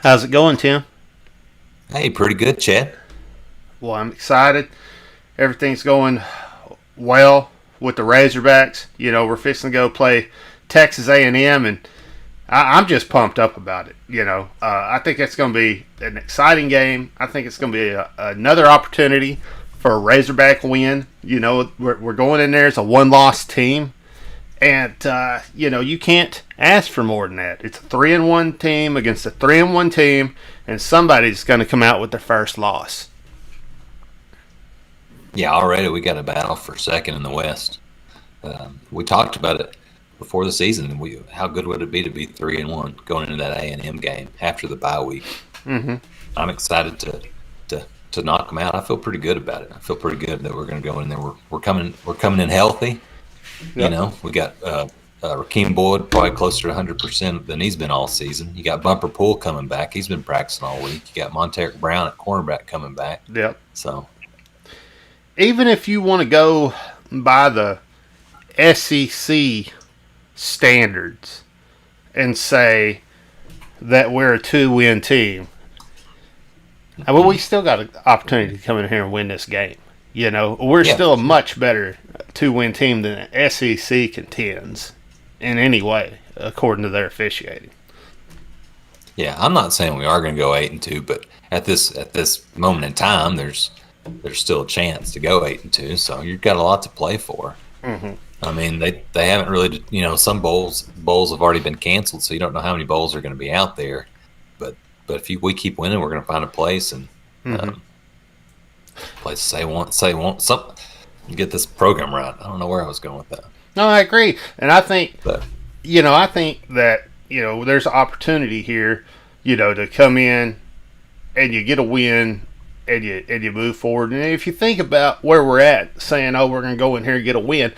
How's it going, Tim? Hey, pretty good, Chad. Well, I'm excited. Everything's going well with the Razorbacks. We're fixing to go play Texas A&M, and I'm just pumped up about it. I think it's going to be an exciting game. I think it's going to be another opportunity for a Razorback win. We're going in there as a one-loss team, and you can't ask for more than that. It's a 3-1 team against a 3-1 team, and somebody's going to come out with their first loss. Yeah, already we got a battle for second in the West. We talked about it before the season. How good would it be to be 3-1 going into that A&M game after the bye week? Mm-hmm. I'm excited to knock them out. I feel pretty good about it. I feel pretty good that we're going to go in there. We're coming in healthy. Yep. We got Rakeem Boyd probably closer to 100% than he's been all season. You got Bumper Pool coming back. He's been practicing all week. You got Monteric Brown at cornerback coming back. Yep. So Even if you want to go by the SEC standards and say that we're a 2-win team, we still got an opportunity to come in here and win this game. We're yeah, still a much better 2-win team than the SEC contends in any way, according to their officiating. Yeah, I'm not saying we are going to go 8-2, but at this moment in time, there's still a chance to go 8-2. So you've got a lot to play for. Mm-hmm. I mean, they haven't really, some bowls have already been canceled, so you don't know how many bowls are going to be out there. But if we keep winning, we're going to find a place and Mm-hmm. place to say something, get this program right. I don't know where I was going with that, No, I agree, and I think but I think that there's an opportunity here, to come in and you get a win and you move forward. And if you think about where we're at, saying, "Oh, we're going to go in here and get a win,"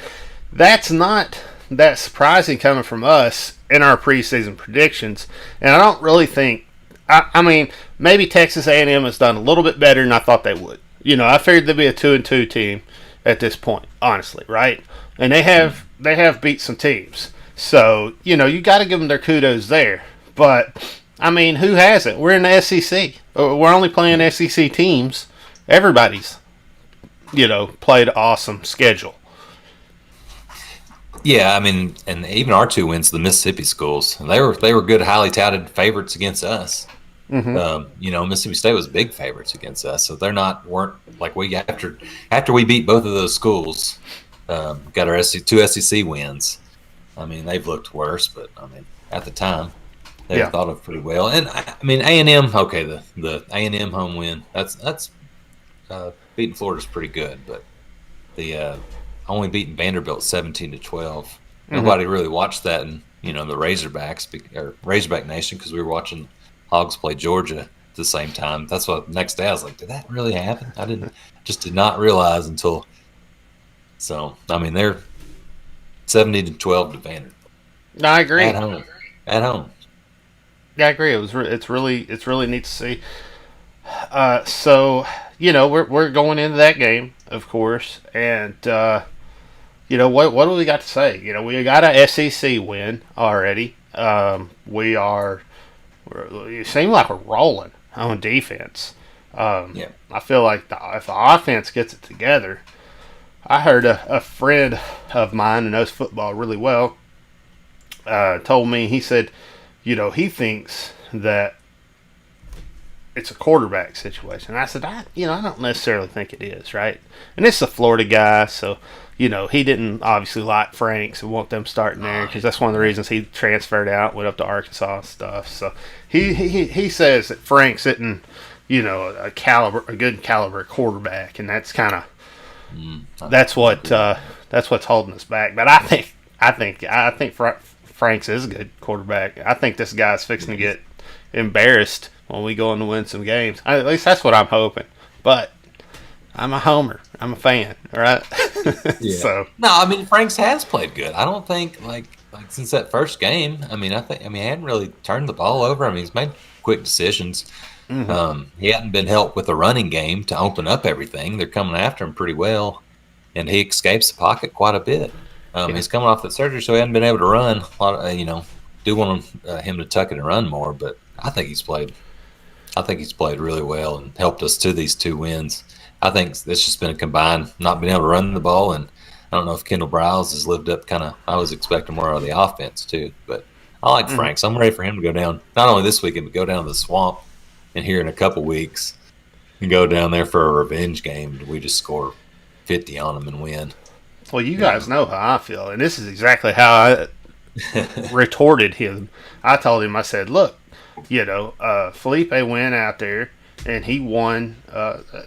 that's not that surprising coming from us in our preseason predictions. And I don't really think. I mean, maybe Texas A&M has done a little bit better than I thought they would. I figured they'd be a 2-2 team at this point, honestly, right? And they have beat some teams. So, you got to give them their kudos there. But, I mean, who hasn't? We're in the SEC. We're only playing SEC teams. Everybody's, played an awesome schedule. yeah, I mean, and even our two wins, the Mississippi schools, they were good, highly touted favorites against us. Mm-hmm. Mississippi State was big favorites against us, so weren't like we after we beat both of those schools, got our two SEC wins. I mean, they've looked worse, but I mean, at the time, they were Yeah. thought of pretty well. And I mean, A&M, okay, the A&M home win, that's beating Florida's pretty good, but the only beating Vanderbilt 17-12. Mm-hmm. Nobody really watched that in the Razorbacks or Razorback Nation because we were watching Hogs play Georgia at the same time. That's what next day I was like, did that really happen? I did not realize until. So I mean, they're 70-12 to Vanderbilt No, I agree. at home. At home. Yeah, I agree. It's really neat to see. So we're going into that game, of course, and what do we got to say? We got a SEC win already. It seems like we're rolling on defense. Yeah. I feel like if the offense gets it together, I heard a friend of mine who knows football really well told me, he said, he thinks that it's a quarterback situation. And I said, I don't necessarily think it is, right? And it's a Florida guy, so he didn't obviously like Franks and want them starting there because that's one of the reasons he transferred out, went up to Arkansas and stuff. So he says that Franks isn't a good caliber quarterback, and that's kind of that's what's holding us back. But I think Franks is a good quarterback. I think this guy's fixing to get embarrassed when we go on to win some games. At least that's what I'm hoping. But I'm a homer. I'm a fan. All right. Yeah. So No, I mean Franks has played good. I don't think like since that first game. I mean, he hadn't really turned the ball over. I mean, he's made quick decisions. He hadn't been helped with the running game to open up everything. They're coming after him pretty well, and he escapes the pocket quite a bit. yeah, He's coming off that surgery, so he hadn't been able to run. Do want him to tuck it and run more, but I think he's played I think he's played really well and helped us to these 2 wins. I think it's just been a combined not being able to run the ball, and I don't know if Kendall Browse has lived up I was expecting more of the offense too. But I like Franks. I'm ready for him to go down, not only this weekend, but go down to the swamp and here in a couple weeks and go down there for a revenge game. We just score 50 on them and win. Well, you guys know how I feel, and this is exactly how I retorted him. I told him, I said, look, Felipe went out there and he won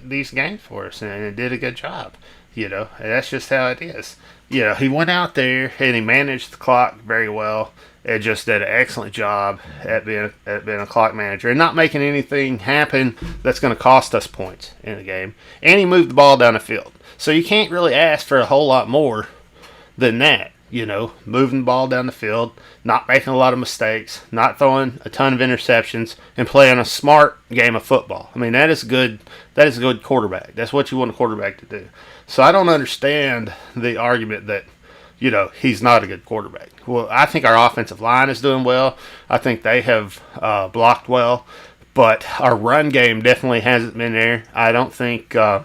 these games for us and did a good job. And that's just how it is. He went out there and he managed the clock very well and just did an excellent job at being a clock manager and not making anything happen that's going to cost us points in the game. And he moved the ball down the field. So you can't really ask for a whole lot more than that. Moving the ball down the field, not making a lot of mistakes, not throwing a ton of interceptions, and playing a smart game of football. I mean, that is good. That is a good quarterback. That's what you want a quarterback to do. So I don't understand the argument that, he's not a good quarterback. Well, I think our offensive line is doing well. I think they have blocked well. But our run game definitely hasn't been there. I don't think, and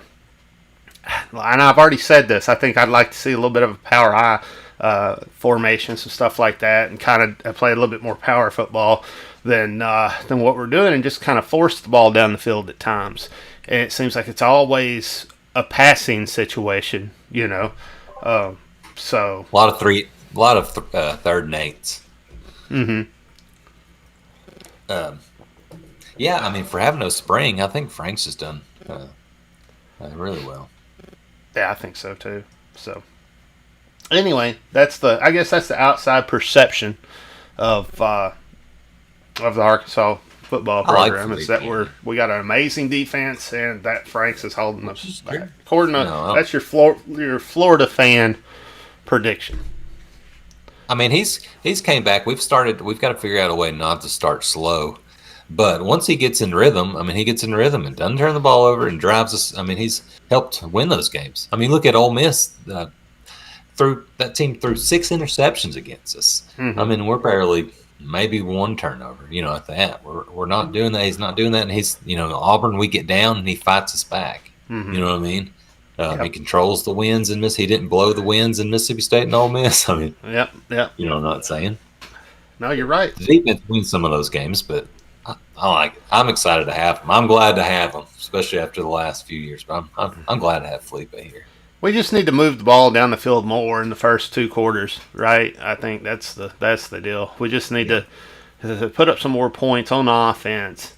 I've already said this, I think I'd like to see a little bit of a power eye formations and stuff like that, and kind of play a little bit more power football than what we're doing, and just kind of force the ball down the field at times. And it seems like it's always a passing situation, So a lot of third and eights. Mm-hmm. Yeah, I mean, for having no spring, I think Franks has done really well. Yeah, I think so too. So. Anyway, I guess that's the outside perception of the Arkansas football program. It's that we got an amazing defense and that Franks is holding us back. According to that's your Florida fan prediction. I mean, he's came back. We've got to figure out a way not to start slow. But once he gets in rhythm, he gets in rhythm and doesn't turn the ball over and drives us. I mean, he's helped win those games. I mean, look at Ole Miss. That team threw 6 interceptions against us. Mm-hmm. I mean, we're barely maybe 1 turnover, at that. We're not doing that. He's not doing that. And he's, Auburn, we get down and he fights us back. Mm-hmm. You know what I mean? Yep. He controls the winds in He didn't blow the winds in Mississippi State and Ole Miss. I mean, yep. You know what I'm not saying? No, you're right. The defense wins some of those games, but I like it. I'm excited to have him. I'm glad to have him, especially after the last few years. But I'm glad to have Felipe here. We just need to move the ball down the field more in the first 2 quarters, right? I think that's the deal. We just need to put up some more points on offense,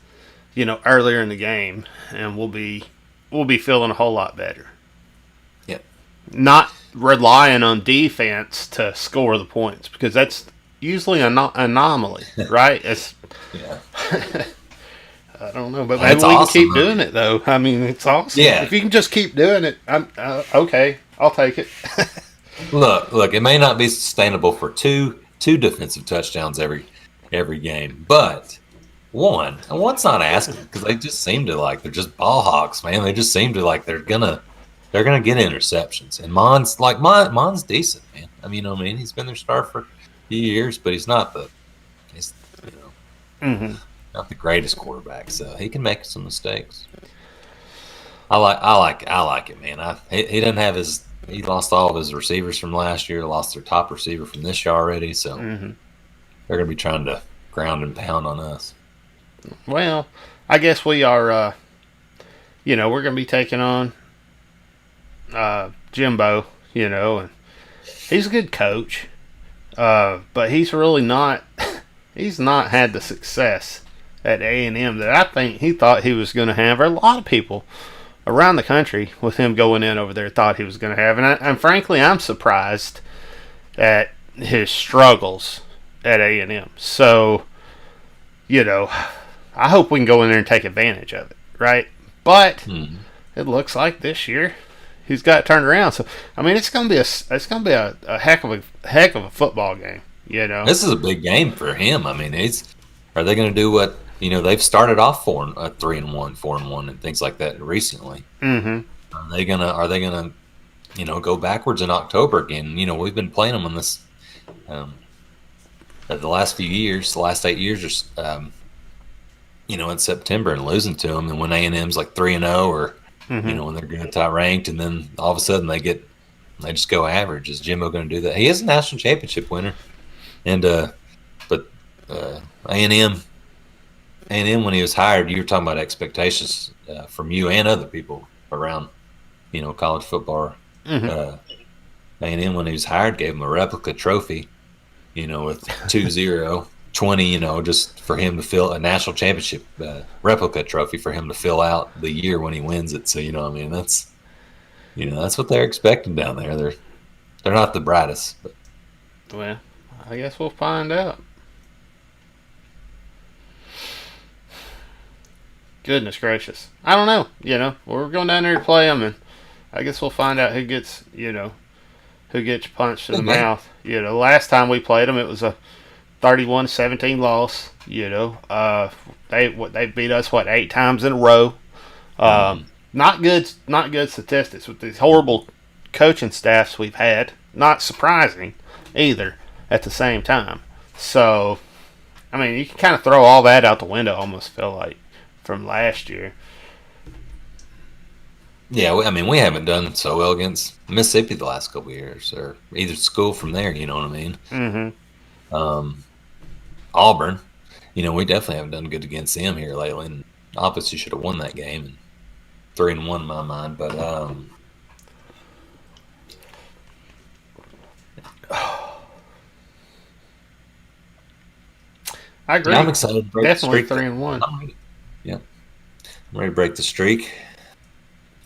earlier in the game, and we'll be feeling a whole lot better. Yep. Not relying on defense to score the points, because that's usually an anomaly, right? Yeah. I don't know, but maybe we can keep doing it, though. I mean, it's awesome. Yeah. If you can just keep doing it, I'm okay. I'll take it. Look, it may not be sustainable for two defensive touchdowns every game, but one's not asking, because they just seem to they're just ball hogs, man. They just seem to they're gonna get interceptions, and Mon's decent, man. I mean, he's been their star for a few years, but he's not Mm-hmm. not the greatest quarterback, so he can make some mistakes. I like it, man. He doesn't have he lost all of his receivers from last year, lost their top receiver from this year already, so they're going to be trying to ground and pound on us. Well, I guess we are, we're going to be taking on Jimbo, and he's a good coach, but he's really not – he's not had the success at A&M that I think he thought he was going to have, or a lot of people around the country with him going in over there thought he was going to have. And frankly, I'm surprised at his struggles at A&M. So, I hope we can go in there and take advantage of it, right? But it looks like this year he's got it turned around. So, I mean, it's going to be a heck of a football game. This is a big game for him. I mean, are they going to do what they've started off 3-1, 4-1, and things like that recently? Mm-hmm. Are they gonna go backwards in October again? We've been playing them on this the last few years, the last 8 years, in September and losing to them, and when A&M's like 3-0, or Mm-hmm. when they're going to top ranked, and then all of a sudden they just go average. Is Jimbo going to do that? He is a national championship winner, and but A&M when he was hired, you were talking about expectations from you and other people around college football. Mm-hmm. A&M when he was hired gave him a replica trophy, with 2-0. 20, just for him to fill a national championship replica trophy for him to fill out the year when he wins it. So, that's what they're expecting down there. They're not the brightest, but Well, I guess we'll find out. Goodness gracious. I don't know. We're going down there to play them, and I guess we'll find out who gets punched in the okay. mouth. Last time we played them, it was a 31-17 loss. They beat us 8 times in a row. Not good statistics with these horrible coaching staffs we've had. Not surprising either at the same time. So, I mean, you can kind of throw all that out the window. Almost feel like from last year. Yeah, we haven't done so well against Mississippi the last couple of years, or either school from there. You know what I mean? Mm-hmm. Auburn, we definitely haven't done good against them here lately, and obviously should have won that game. And 3-1 in my mind, but I agree. yeah, I'm excited to break Definitely the streak. 3-1. Yeah, I'm ready to break the streak.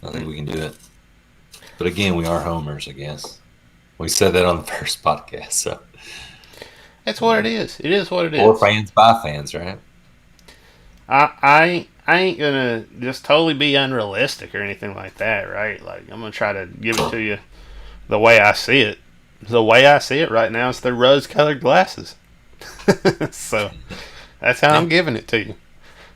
I think we can do it. But again, we are homers, I guess. We said that on the first podcast, so That's what it is. It is what it is. for fans by fans, right? I ain't gonna just totally be unrealistic or anything like that, right? Like I'm gonna try to give it to you the way I see it. The way I see it right now is through rose-colored glasses. So that's how I'm giving it to you.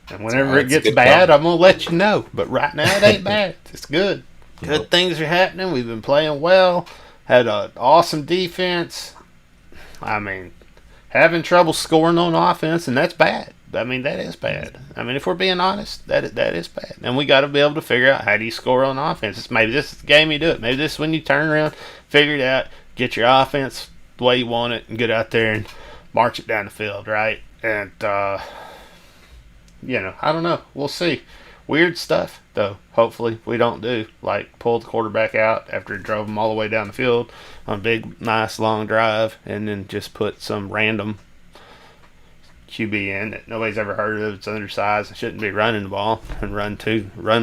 And whenever it gets bad, I'm gonna let you know. But right now it ain't bad. It's good. Good things are happening. We've been playing well. Had an awesome defense. I mean, having trouble scoring on offense, and that's bad. I mean, that is bad. I mean, if we're being honest, that is bad. And we got to be able to figure out how do you score on offense. Maybe this is the game you do it. Maybe this is when you turn around, figure it out, get your offense the way you want it, and get out there and march it down the field, right? And, I don't know. We'll see. Weird stuff, though. Hopefully, we don't do. Like, pull the quarterback out after he drove him all the way down the field on a big, nice, long drive, and then just put some random QB in that nobody's ever heard of. It's undersized and shouldn't be running the ball and run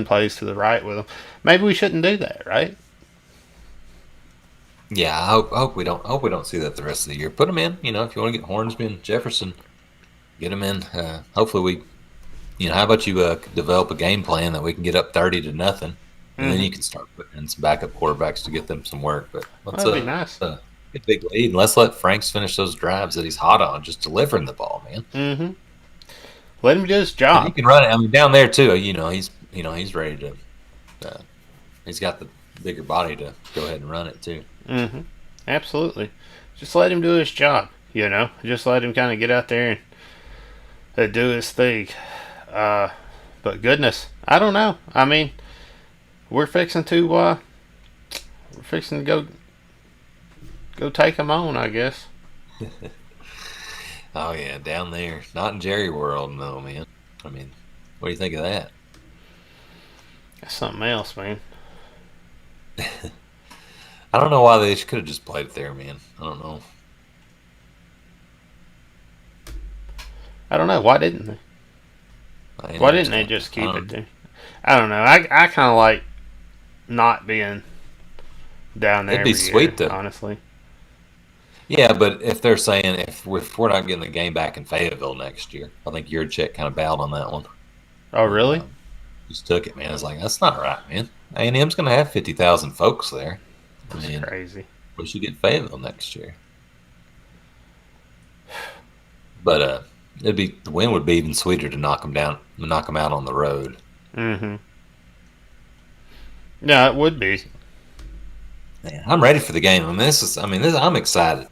plays to the right with them. Maybe we shouldn't do that, right? Yeah, I hope we don't see that the rest of the year. Put them in. If you want to get Hornsby and Jefferson, get them in. Hopefully how about you develop a game plan that we can get up 30-0, and then you can start putting in some backup quarterbacks to get them some work. But That'd be nice. Get a big lead, and let's let Franks finish those drives that he's hot on, just delivering the ball, man. Mm-hmm. Let him do his job. And he can run it. I mean, down there too. He's ready to. He's got the bigger body to go ahead and run it too. Mm-hmm. Absolutely. Just let him do his job. Just let him kind of get out there and do his thing. But goodness, I don't know. I mean, we're fixing to go take him on, I guess. Oh yeah, down there, not in Jerry World, no, man. I mean, what do you think of that? That's something else, man. I don't know why they could have just played it there, man. I don't know. Why didn't they? Why didn't they just keep it there? I don't know. I kind of like not being down there. It'd be sweet, though. Honestly. Yeah, but if they're saying if we're not getting the game back in Fayetteville next year, I think Yurchek kind of bowed on that one. Oh, really? Just took it, man. It's like, that's not right, man. A&M's going to have 50,000 folks there. That's crazy. We should get Fayetteville next year. But the win would be even sweeter to knock them out on the road. Mm-hmm. Yeah, it would be. Man, I'm ready for the game. I'm excited.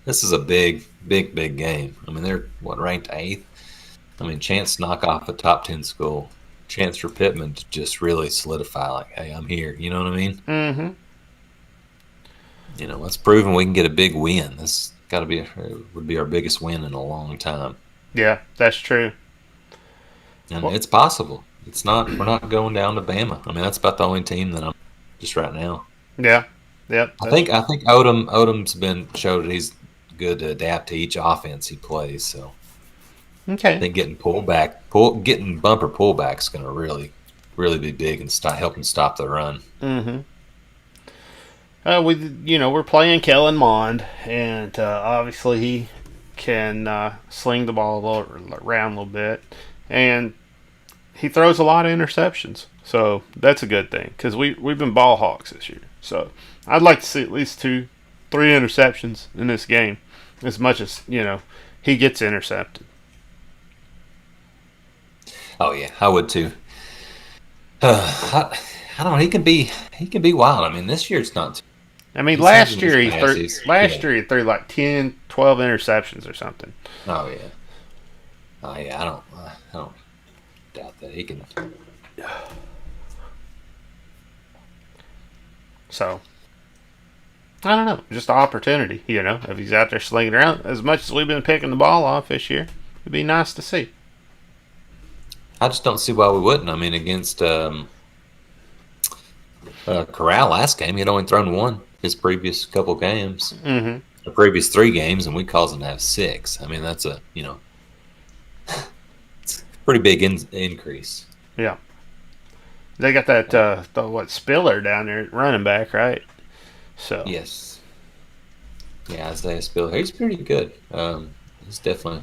This is a big game. I mean, they're ranked 8th. I mean, chance to knock off a top 10 school, chance for Pittman to just really solidify, like, hey, I'm here. You know what I mean? Mm-hmm. You know, let's prove we can get a big win. This would be our biggest win in a long time. Yeah, that's true. And it's possible. It's not. We're not going down to Bama. I mean, that's about the only team that I'm just right now. Yeah. Yep. I think Odom's been showed that he's good to adapt to each offense he plays. So Okay. I think getting bumper pullback is going to really be big and help him stop the run. Mm-hmm. We're playing Kellen Mond, and obviously he can sling the ball around a little bit, and he throws a lot of interceptions. So that's a good thing because we've been ball hawks this year. So I'd like to see at least 2-3 interceptions in this game, as much as he gets intercepted. Oh yeah, I would too. I don't know. He can be wild. I mean, this year it's not. I mean, last year he threw like 10, 12 interceptions or something. Oh yeah. I don't doubt that he can. So I don't know, just an opportunity. If he's out there slinging around as much as we've been picking the ball off this year, it'd be nice to see. I just don't see why we wouldn't. I mean, against Corral last game, he had only thrown one his previous couple games. Mm-hmm. The previous 3 games, and we caused him to have 6. I mean, that's it's a pretty big increase. Yeah. They got that, Spiller down there at running back, right? So yes. Yeah, Isaiah Spiller. He's pretty good. He's definitely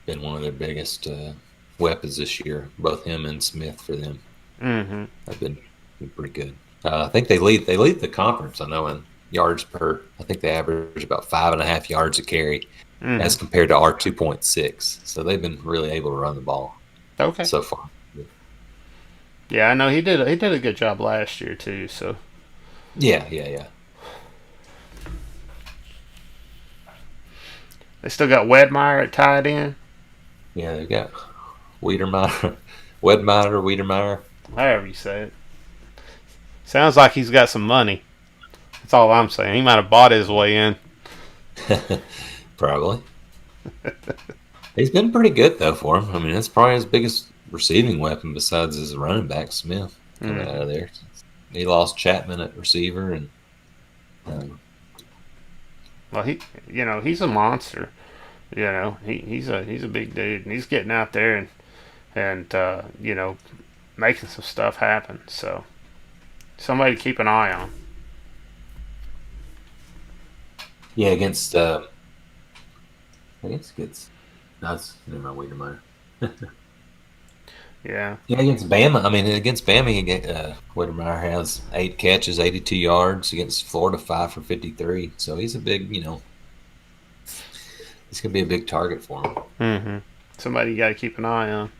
been one of their biggest weapons this year, both him and Smith for them. Mm-hmm. Have been pretty good. I think they lead the conference. I know in yards per. I think they average about 5.5 yards a carry, as compared to our 2.6. So they've been really able to run the ball. Okay. So far. Yeah, I know he did a good job last year too. So. Yeah. They still got Wedmeyer at tight end. Yeah, they got Wedmeyer. However you say it. Sounds like he's got some money. That's all I'm saying. He might have bought his way in. Probably. He's been pretty good, though, for him. I mean, that's probably his biggest receiving weapon besides his running back, Smith, coming out of there. He lost Chapman at receiver. And well, he's a monster. He's a big dude, and he's getting out there and making some stuff happen. So somebody to keep an eye on. Yeah, against never mind, Wiedemeyer. Yeah, against Bama. I mean, against Bama, Wiedemeyer has 8 catches, 82 yards. Against Florida, 5 for 53. So he's a big, he's gonna be a big target for him. Mm-hmm. Somebody you got to keep an eye on.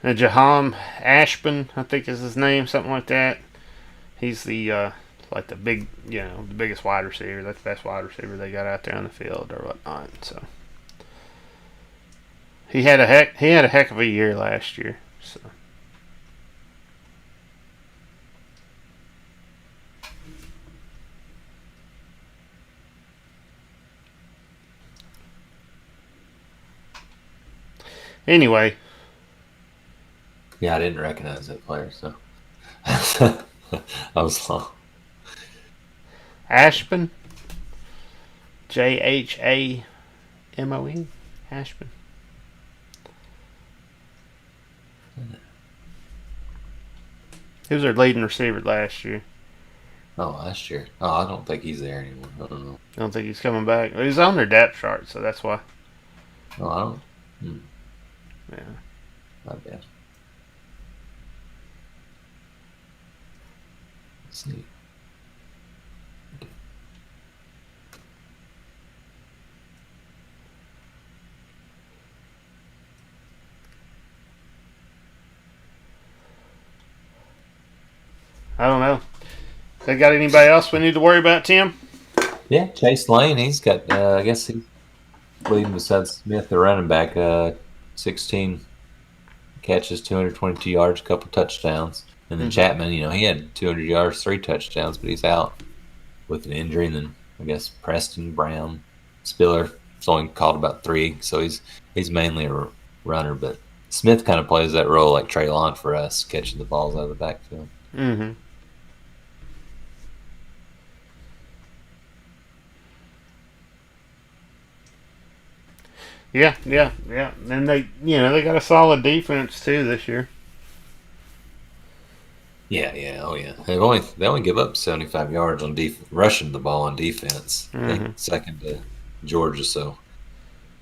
And Jaham Ashburn, I think is his name, something like that. He's the the big, the biggest wide receiver. That's the best wide receiver they got out there on the field or whatnot. So he had a heck of a year last year. So. Anyway. Yeah, I didn't recognize that player, so I was long. Ashburn. Jhamone. Ashburn. He was our leading receiver last year. Oh, last year. Oh, I don't think he's there anymore. I don't know. I don't think he's coming back. He's on their depth chart, so that's why. Oh, I don't. Yeah. Not bad. Let's see. I don't know. They got anybody else we need to worry about, Tim? Yeah, Chase Lane. He's got. I guess leading besides Smith, the running back, 16 catches, 222 yards, a couple touchdowns. And then Chapman, he had 200 yards, 3 touchdowns, but he's out with an injury. And then I guess Preston, Brown, Spiller, he's only called about 3, so he's mainly a runner. But Smith kind of plays that role like Treylon for us, catching the balls out of the backfield. Mm-hmm. Yeah. And they got a solid defense too this year. Yeah. Oh, yeah. They only give up 75 yards on rushing the ball on defense. I think second to Georgia, so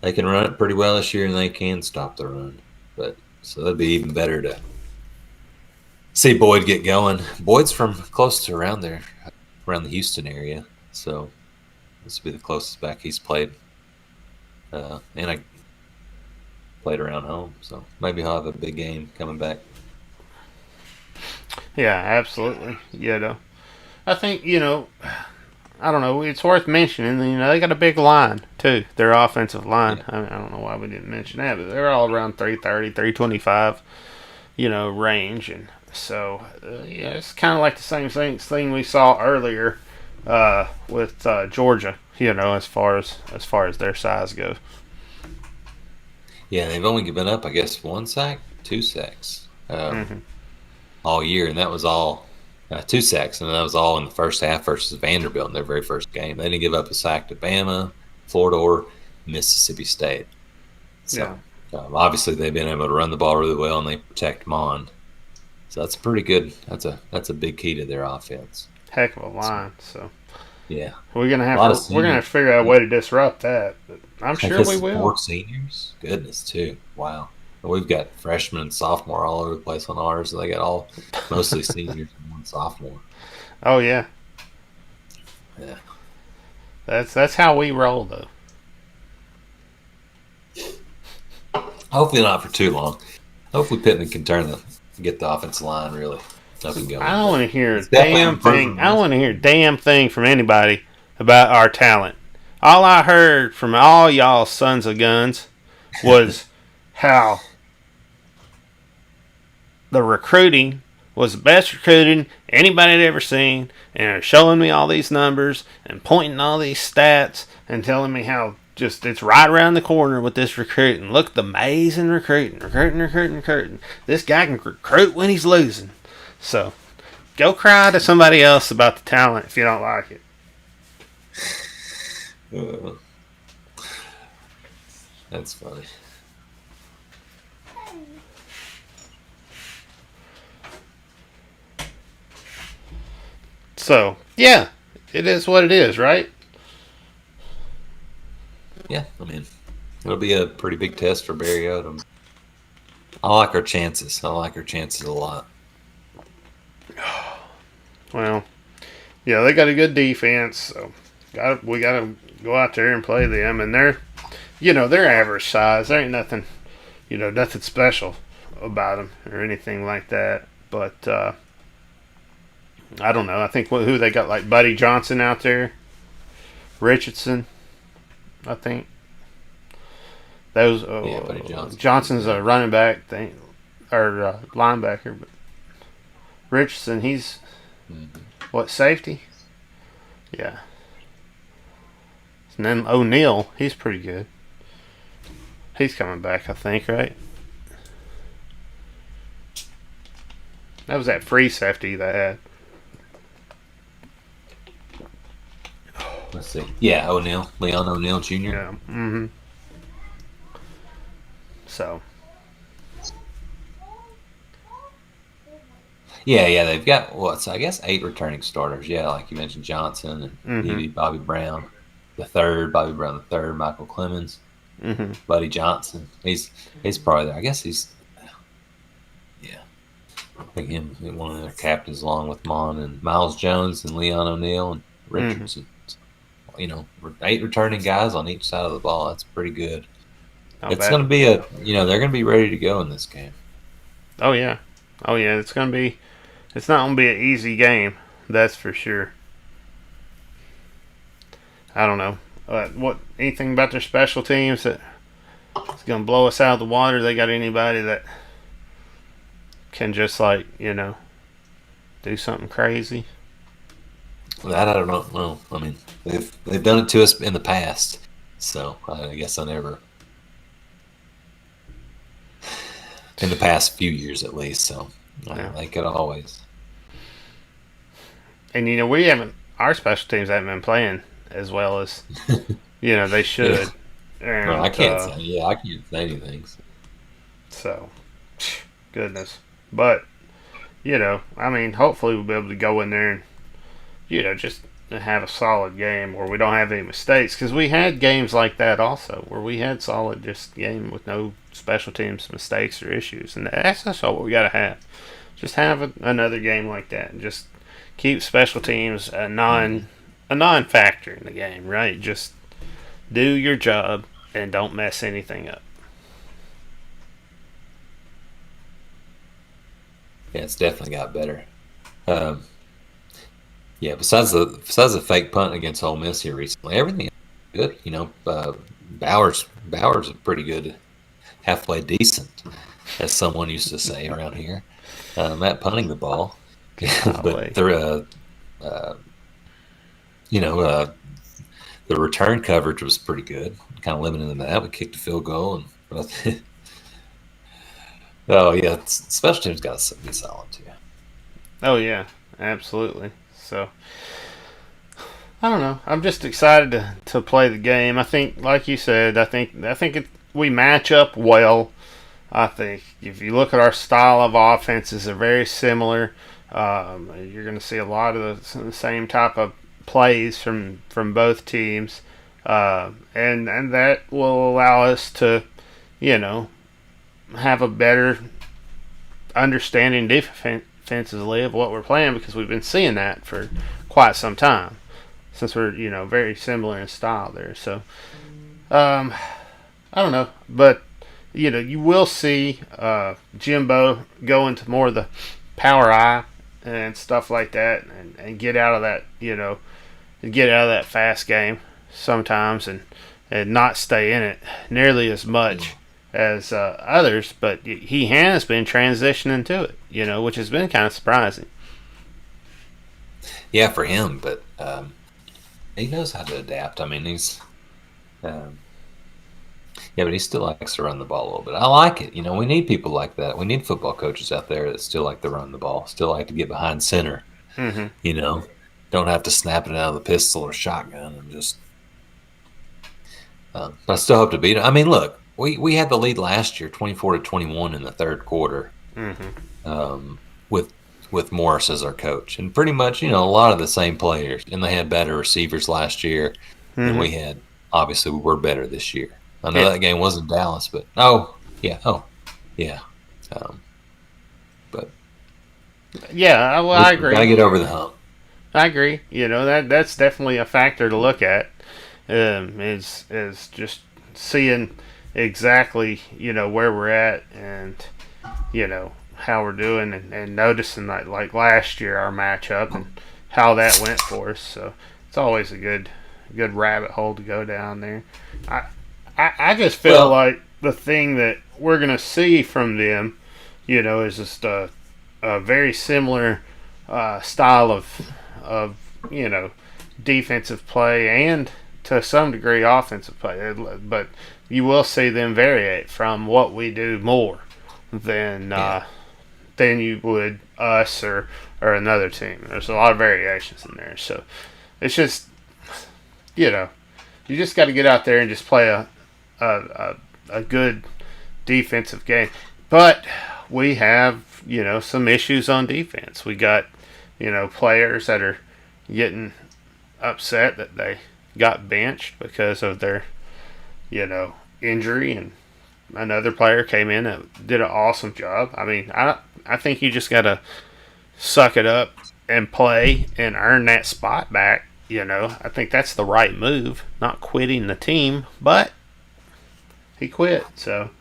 they can run it pretty well this year, and they can stop the run. But so that'd be even better to see Boyd get going. Boyd's from close to around there, around the Houston area, so this would be the closest back he's played. And I played around home, so maybe he'll have a big game coming back. Yeah, absolutely. I think, I don't know, it's worth mentioning, they got a big line, too, their offensive line. Yeah. I don't know why we didn't mention that, but they're all around 330, 325, range. And so, it's kind of like the same thing we saw earlier with Georgia, as far as their size goes. Yeah, they've only given up, I guess, 1 sack, 2 sacks. All year, and that was all 2 sacks, and that was all in the first half versus Vanderbilt in their very first game. They didn't give up a sack to Bama, Florida, or Mississippi State. So obviously they've been able to run the ball really well, and they protect Mond. So that's pretty good. That's a big key to their offense. Heck of a line. So yeah, we're gonna have to figure out a way to disrupt that. But I'm sure we will. 4 seniors, goodness too. Wow. We've got freshmen and sophomore all over the place on ours. So they got mostly seniors and 1 sophomore. Oh yeah. Yeah. That's how we roll though. Hopefully not for too long. Hopefully Pittman can get the offensive line really up and going. I don't want to hear a damn thing. I don't want to hear a damn thing from anybody about our talent. All I heard from all y'all sons of guns was how the recruiting was the best recruiting anybody had ever seen, and they're showing me all these numbers and pointing all these stats and telling me how just it's right around the corner with this recruiting. Look at the amazing recruiting. This guy can recruit when he's losing. So go cry to somebody else about the talent if you don't like it. That's funny. So, yeah, it is what it is, right? Yeah, I mean, it'll be a pretty big test for Barry Odom. I like our chances. a lot. Well, yeah, they got a good defense, so we got to go out there and play them. And they're average size. There ain't nothing, nothing special about them or anything like that. But I don't know. I think who they got, like Buddy Johnson out there, Richardson, I think. Those Buddy Johnson's a running back thing or linebacker, but Richardson, he's what, safety? Yeah. And then O'Neal, he's pretty good. He's coming back, I think, right? That was that free safety they had. Let's see. Yeah, Leon O'Neal Jr. Yeah. Mm-hmm. So. Yeah, they've got, I guess 8 returning starters. Yeah, like you mentioned, Johnson and Bobby Brown the third, Michael Clemens, Buddy Johnson. He's probably there. I guess I think him one of their captains along with Mon and Miles Jones and Leon O'Neal and Richardson. 8 returning guys on each side of the ball. That's pretty good. It's going to be they're going to be ready to go in this game. Oh yeah. It's not going to be an easy game. That's for sure. I don't know. What anything about their special teams that is going to blow us out of the water? They got anybody that can just do something crazy? That I don't know. Well, I mean, they've done it to us in the past, so I guess I never. In the past few years, at least, so they could always. And we haven't. Our special teams haven't been playing as well as they should. Yeah. And, I can't say. Yeah, I can't say anything. So, goodness. But I mean, hopefully we'll be able to go in there and just have a solid game where we don't have any mistakes, because we had games like that also where we had solid just game with no special teams mistakes or issues, and that's all we got to have. Just have another game like that and just keep special teams a non-factor in the game, right? Just do your job and don't mess anything up. Yeah, it's definitely got better. Yeah, besides the fake punt against Ole Miss here recently, everything good. Bauer's a pretty good, halfway decent, as someone used to say around here. At punting the ball, but the return coverage was pretty good. Kind of limited in that. We kicked a field goal, and oh yeah, special teams got to be solid too. Oh yeah, absolutely. So I don't know. I'm just excited to play the game. I think, like you said, we match up well. I think if you look at our style of offenses, they're very similar. You're going to see a lot of the same type of plays from both teams, and that will allow us to, have a better understanding defensively of what we're playing, because we've been seeing that for quite some time, since we're very similar in style there. So I don't know, but you will see Jimbo go into more of the power eye and stuff like that, and get out of that fast game sometimes, and not stay in it nearly as much as others. But he has been transitioning to it, which has been kind of surprising. Yeah, for him, but he knows how to adapt. I mean, he's but he still likes to run the ball a little bit. I like it. We need people like that. We need football coaches out there that still like to run the ball, still like to get behind center. Mm-hmm. Don't have to snap it out of the pistol or shotgun, and just. But I still hope to beat him. I mean, look, we had the lead last year, 24-21 in the third quarter, with Morris as our coach, and pretty much a lot of the same players, and they had better receivers last year than we had. Obviously, we were better this year. I know that game wasn't Dallas, but but yeah, well, I agree. Gotta get over the hump. I agree. That's definitely a factor to look at. Is just seeing exactly where we're at, and how we're doing, and noticing that, like last year, our matchup and how that went for us. So it's always a good rabbit hole to go down there. I just feel like the thing that we're going to see from them, is just a very similar style of defensive play, and to some degree offensive play. But you will see them vary from what we do more than you would us or another team. There's a lot of variations in there. So it's just, you just got to get out there and just play a good defensive game. But we have, some issues on defense. We got, players that are getting upset that they got benched because of their, injury, and another player came in that did an awesome job. I mean, I think you just got to suck it up and play and earn that spot back. I think that's the right move, not quitting the team, but he quit, so.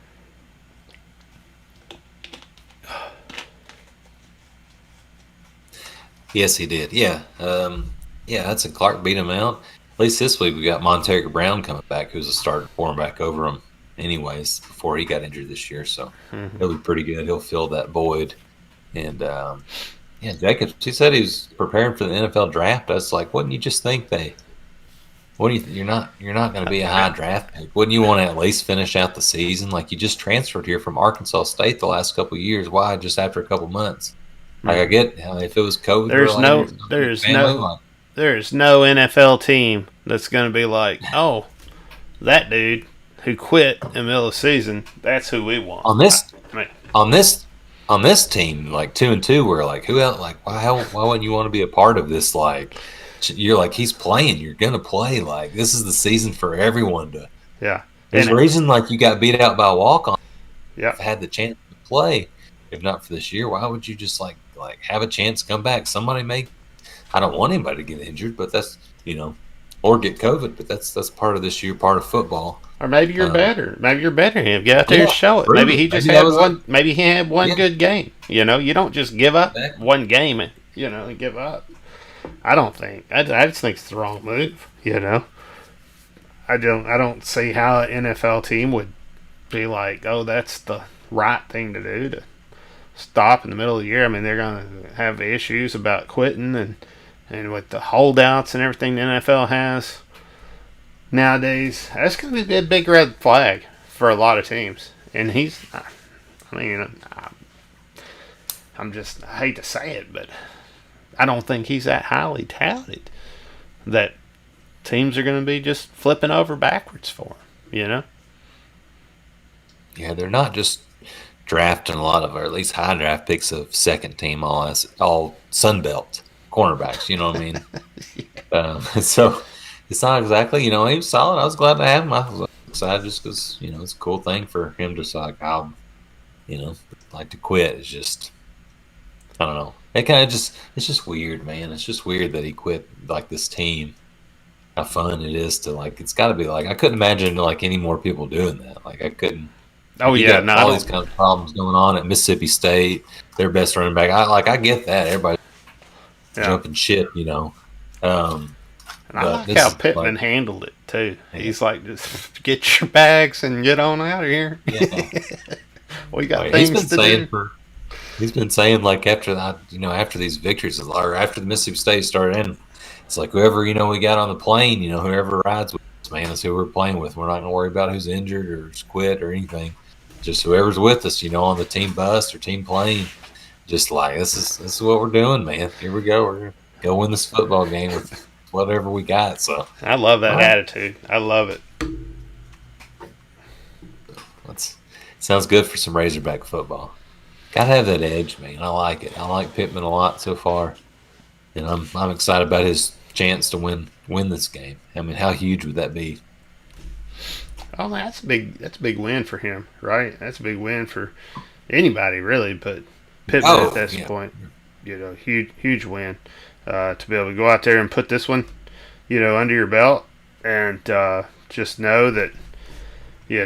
Yes, he did. Yeah. Hudson Clark beat him out. At least this week we got Montague Brown coming back, who's a starting quarterback over him anyways before he got injured this year. So he'll be pretty good. He'll fill that void. And yeah, Jacobs, he said he was preparing for the NFL draft. I was like, wouldn't you just think you're not going to be a high draft pick? Wouldn't you want to at least finish out the season? Like, you just transferred here from Arkansas State the last couple of years. Why just after a couple months? Like, I get if it was COVID. There's no NFL team that's going to be like, oh, that dude who quit in the middle of the season, that's who we want. On this team, like 2-2, we're like, who else? Like, why wouldn't you want to be a part of this? Like, you're like, he's playing. You're gonna play. Like, this is the season for everyone to. Yeah. There's a reason like you got beat out by a walk-on. Yeah. Had the chance to play, if not for this year, why would you just like have a chance to come back? Somebody may. I don't want anybody to get injured, but that's or get COVID. But that's part of this year, part of football. Or maybe you're better. Maybe you're better than him. Get out there and show it. Maybe he just had one. Maybe he had one good game. You don't just give up one game and and give up. I don't think. I just think it's the wrong move. I don't see how an NFL team would be like, oh, that's the right thing to do to stop in the middle of the year. I mean, they're going to have issues about quitting and with the holdouts and everything the NFL has nowadays. That's going to be a big red flag for a lot of teams. And I hate to say it, but I don't think he's that highly touted that teams are going to be just flipping over backwards for him, Yeah, they're not just drafting a lot of, or at least high draft picks of second team all Sunbelt cornerbacks, you know what I mean? So it's not exactly, he was solid. I was glad to have him. I was excited just because, it's a cool thing for him to like to quit. It's just, I don't know. It's just weird, man. It's just weird that he quit like this team. How fun it is to it's got to be like, I couldn't imagine like any more people doing that. Like I couldn't. Oh yeah, all these kind of problems going on at Mississippi State. Their best running back. I get that. Everybody jumping shit, And I like how Pittman handled it too. Yeah. He's like, just get your bags and get on out of here. Yeah. We got things to do. He's been saying like after that, after these victories or after the Mississippi State started in, it's like whoever we got on the plane, whoever rides with us, man, that's who we're playing with. We're not gonna worry about who's injured or quit or anything. Just whoever's with us, on the team bus or team plane. Just like this is what we're doing, man. Here we go. We're gonna go win this football game with whatever we got. So I love that attitude. I love it. Sounds good for some Razorback football. Gotta have that edge, man. I like it. I like Pittman a lot so far, and I'm excited about his chance to win this game. I mean, how huge would that be? Oh, that's a big win for him, right? That's a big win for anybody, really. But Pittman at this point, huge win to be able to go out there and put this one, under your belt, and just know that you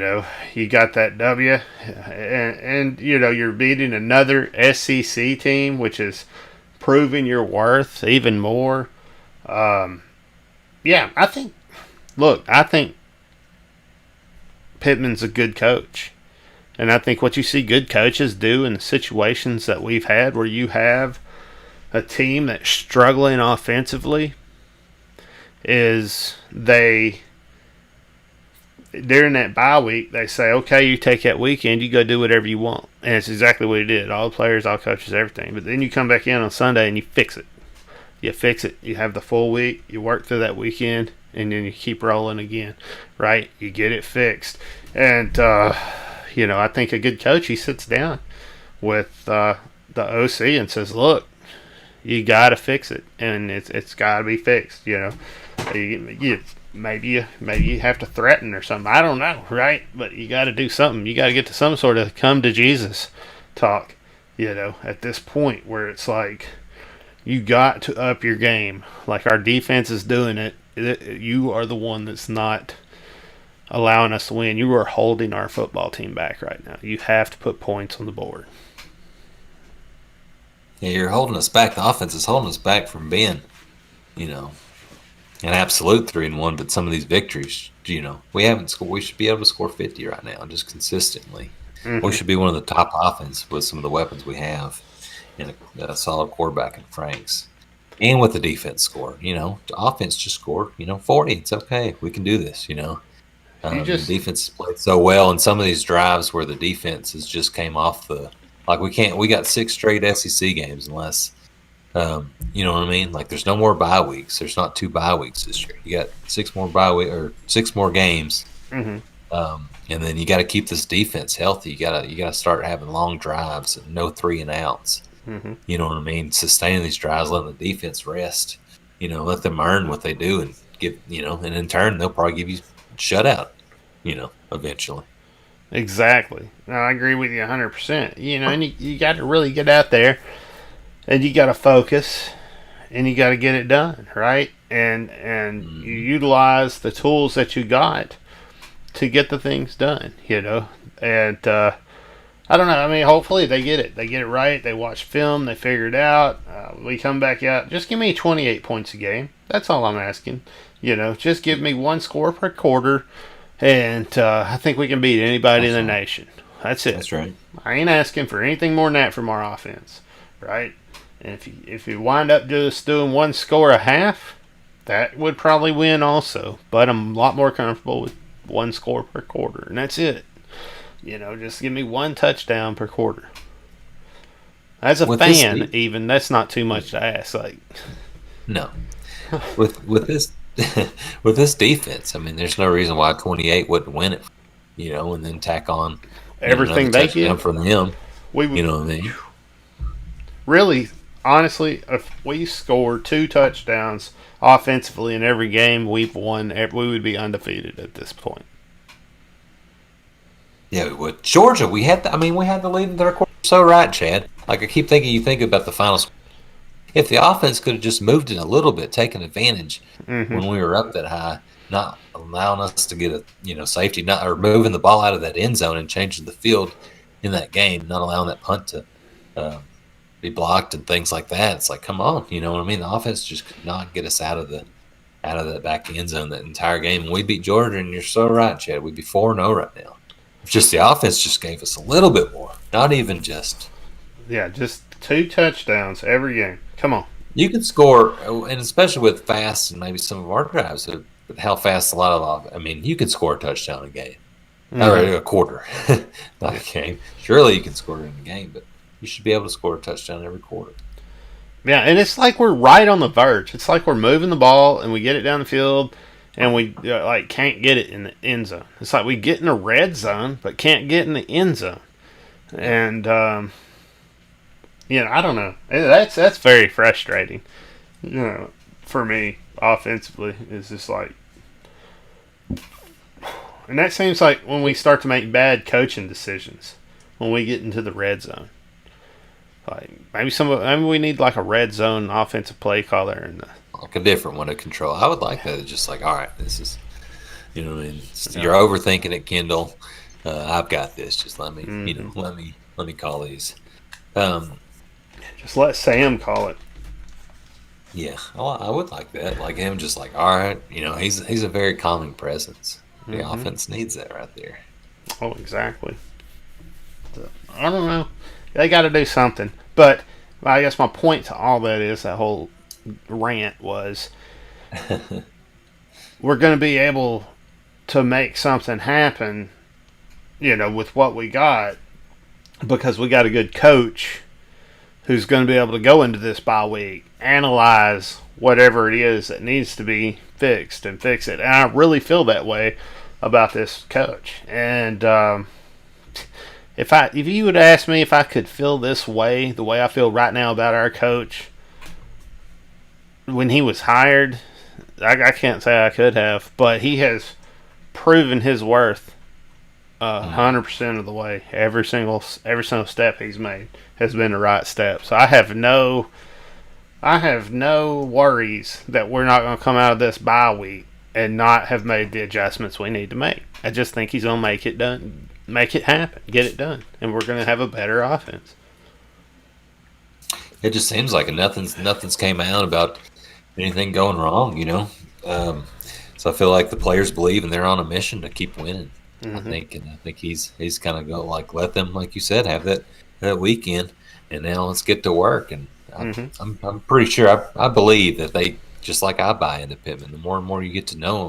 got that W, and you're beating another SEC team, which is proving your worth even more. I think Pittman's a good coach. And I think what you see good coaches do in the situations that we've had where you have a team that's struggling offensively is during that bye week, they say, okay, you take that weekend, you go do whatever you want. And it's exactly what he did. All the players, all coaches, everything. But then you come back in on Sunday and you fix it. You fix it. You have the full week. You work through that weekend. And then you keep rolling again, right? You get it fixed. And, I think a good coach, he sits down with the OC and says, look, you got to fix it. And it's got to be fixed, Maybe you have to threaten or something. I don't know, right? But you got to do something. You got to get to some sort of come to Jesus talk, at this point where it's like you got to up your game. Like our defense is doing it. You are the one that's not allowing us to win. You are holding our football team back right now. You have to put points on the board. Yeah, you're holding us back. The offense is holding us back from being, an absolute 3-1, but some of these victories, we haven't scored. We should be able to score 50 right now, just consistently. We should be one of the top offense with some of the weapons we have, and a solid quarterback in Franks, and with the defense score. The offense just scored, 40. It's okay. We can do this. You The just defense played so well in some of these drives where the defense has just came off we got 6 straight SEC games unless. You know what I mean? Like, there's no more bye weeks. There's not 2 bye weeks this year. You got 6 more or 6 more games, and then you got to keep this defense healthy. You gotta start having long drives and no 3 and outs. You know what I mean? Sustaining these drives, letting the defense rest. Let them earn what they do and give. And in turn, they'll probably give you shutout. Eventually. exactly. No, I agree with you 100%. And you got to really get out there. And you got to focus, and you got to get it done, right? And you utilize the tools that you got to get the things done, And I don't know. I mean, hopefully they get it. They get it right. They watch film. They figure it out. We come back out. Just give me 28 points a game. That's all I'm asking. Just give me 1 score per quarter, and I think we can beat anybody in the nation. That's it. That's right. I ain't asking for anything more than that from our offense, right? And if you wind up just doing 1 score a half, that would probably win also. But I'm a lot more comfortable with 1 score per quarter, and that's it. Just give me 1 touchdown per quarter. As a fan, even that's not too much to ask. Like, no, with this with this defense, I mean, there's no reason why 28 wouldn't win it. And then tack on everything they get from them. We would, you know what I mean? Really. Honestly, if we score 2 touchdowns offensively in every game we've won, we would be undefeated at this point. Yeah, we would. Georgia, we had the lead in 3rd quarter. So right, Chad. Like, I keep thinking, you think about the final score. If the offense could have just moved it a little bit, taken advantage when we were up that high, not allowing us to get a safety, or moving the ball out of that end zone and changing the field in that game, not allowing that punt to be blocked and things like that. It's like, come on, you know what I mean? The offense just could not get us out of that back end zone that entire game. And we beat Georgia, and you're so right, Chad. We'd be 4-0 right now. Just the offense just gave us a little bit more, not even just. Yeah, just 2 touchdowns every game. Come on. You can score, and especially with fast and maybe some of our drives, how fast a lot of. You can score a touchdown a game, or a quarter, not a game. Surely you can score it in a game, but you should be able to score a touchdown every quarter. Yeah, and it's like we're right on the verge. It's like we're moving the ball, and we get it down the field, and we can't get it in the end zone. It's like we get in the red zone, but can't get in the end zone. And I don't know. That's very frustrating. For me, offensively, it's just like, and that seems like when we start to make bad coaching decisions when we get into the red zone. Like maybe we need like a red zone offensive play caller and like a different one to control. I would like that. It's just like, all right, this is, what I mean. You're overthinking it, Kendall. I've got this. Just let me, let me call these. Just let Sam call it. Yeah, I would like that. Like him, just like, all right, he's a very calming presence. The offense needs that right there. Oh, exactly. I don't know. They got to do something. But I guess my point to all that is that whole rant was we're going to be able to make something happen, with what we got because we got a good coach who's going to be able to go into this bye week, analyze whatever it is that needs to be fixed and fix it. And I really feel that way about this coach. And if you would ask me if I could feel this way, the way I feel right now about our coach, when he was hired, I can't say I could have, but he has proven his worth 100% of the way. Every single step he's made has been the right step. So I have no worries that we're not going to come out of this bye week and not have made the adjustments we need to make. I just think he's going to make it done. Make it happen. Get it done. And we're going to have a better offense. It just seems like nothing's came out about anything going wrong, So I feel like the players believe and they're on a mission to keep winning. I Mm-hmm. think he's kind of go like let them, like you said, have that weekend, and now let's get to work. And Mm-hmm. I'm pretty sure I believe that they, just like I buy into Pittman. The more and more you get to know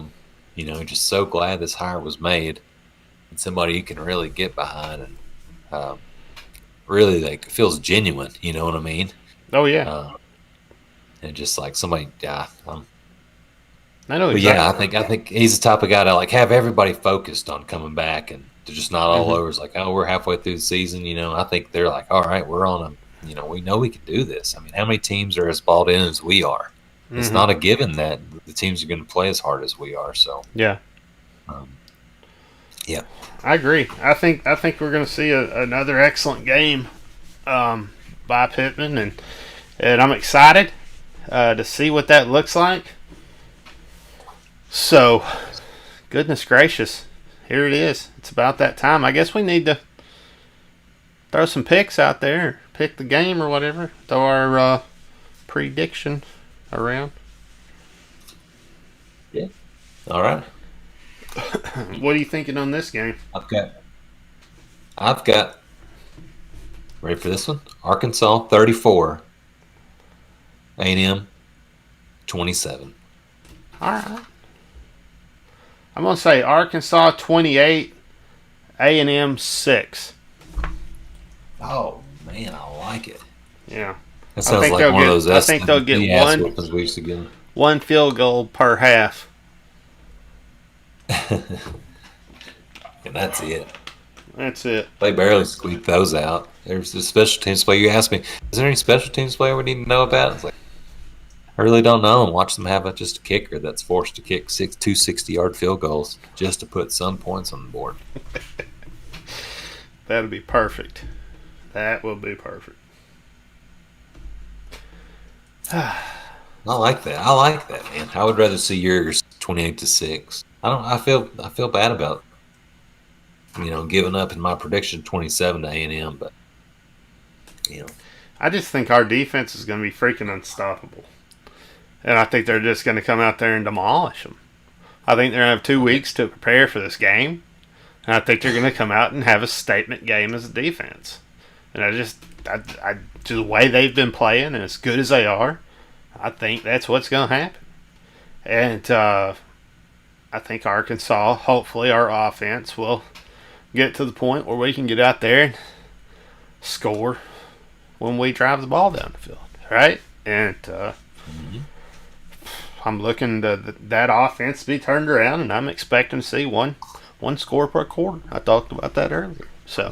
him, just so glad this hire was made and somebody you can really get behind and really like feels genuine. You know what I mean? Oh yeah, Uh, and just like somebody, yeah. I know But yeah, exactly. I think he's the type of guy to like have everybody focused on coming back, and they're just not all Mm-hmm. over. It's like, oh, we're halfway through the season. I think they're like, all right, we're on a, we know we can do this. I mean, how many teams are as balled in as we are? It's Mm-hmm. not a given that the teams are going to play as hard as we are. So, Yeah, um, yeah, I agree. I think we're going to see another excellent game um, by Pittman, and I'm excited to see what that looks like. So, goodness gracious, here it is. It's about that time. I guess we need to throw some picks out there, pick the game or whatever. Throw our prediction around. yeah. All right. What are you thinking on this game? I've got ready for this one. Arkansas 34, A&M 27. All right. I'm gonna say Arkansas 28, A&M 6. Oh man, I like it. Yeah, That I sounds think like they'll one of get. those I think they'll get the ass whoopings we used to get. one field goal per half. And that's it. That's it. They barely squeaked those out. There's the special teams play. You asked me, is there any special teams player we need to know about? It's like, I really don't know. And watch them have just a kicker that's forced to kick 260-yard field goals just to put some points on the board. That'll be perfect. That will be perfect. I like that. I like that, man. I would rather see yours 28-6. I feel bad about giving up in my prediction 27 to A&M, but you know. I just think our defense is going to be freaking unstoppable. And I think they're just going to come out there and demolish them. I think they're going to have 2 weeks to prepare for this game. And I think they're going to come out and have a statement game as a defense. And just the way they've been playing and as good as they are, I think that's what's going to happen. And I think Arkansas, hopefully our offense will get to the point where we can get out there and score when we drive the ball down the field, right? And Mm-hmm. I'm looking to that offense to be turned around, and I'm expecting to see one score per quarter. I talked about that earlier. So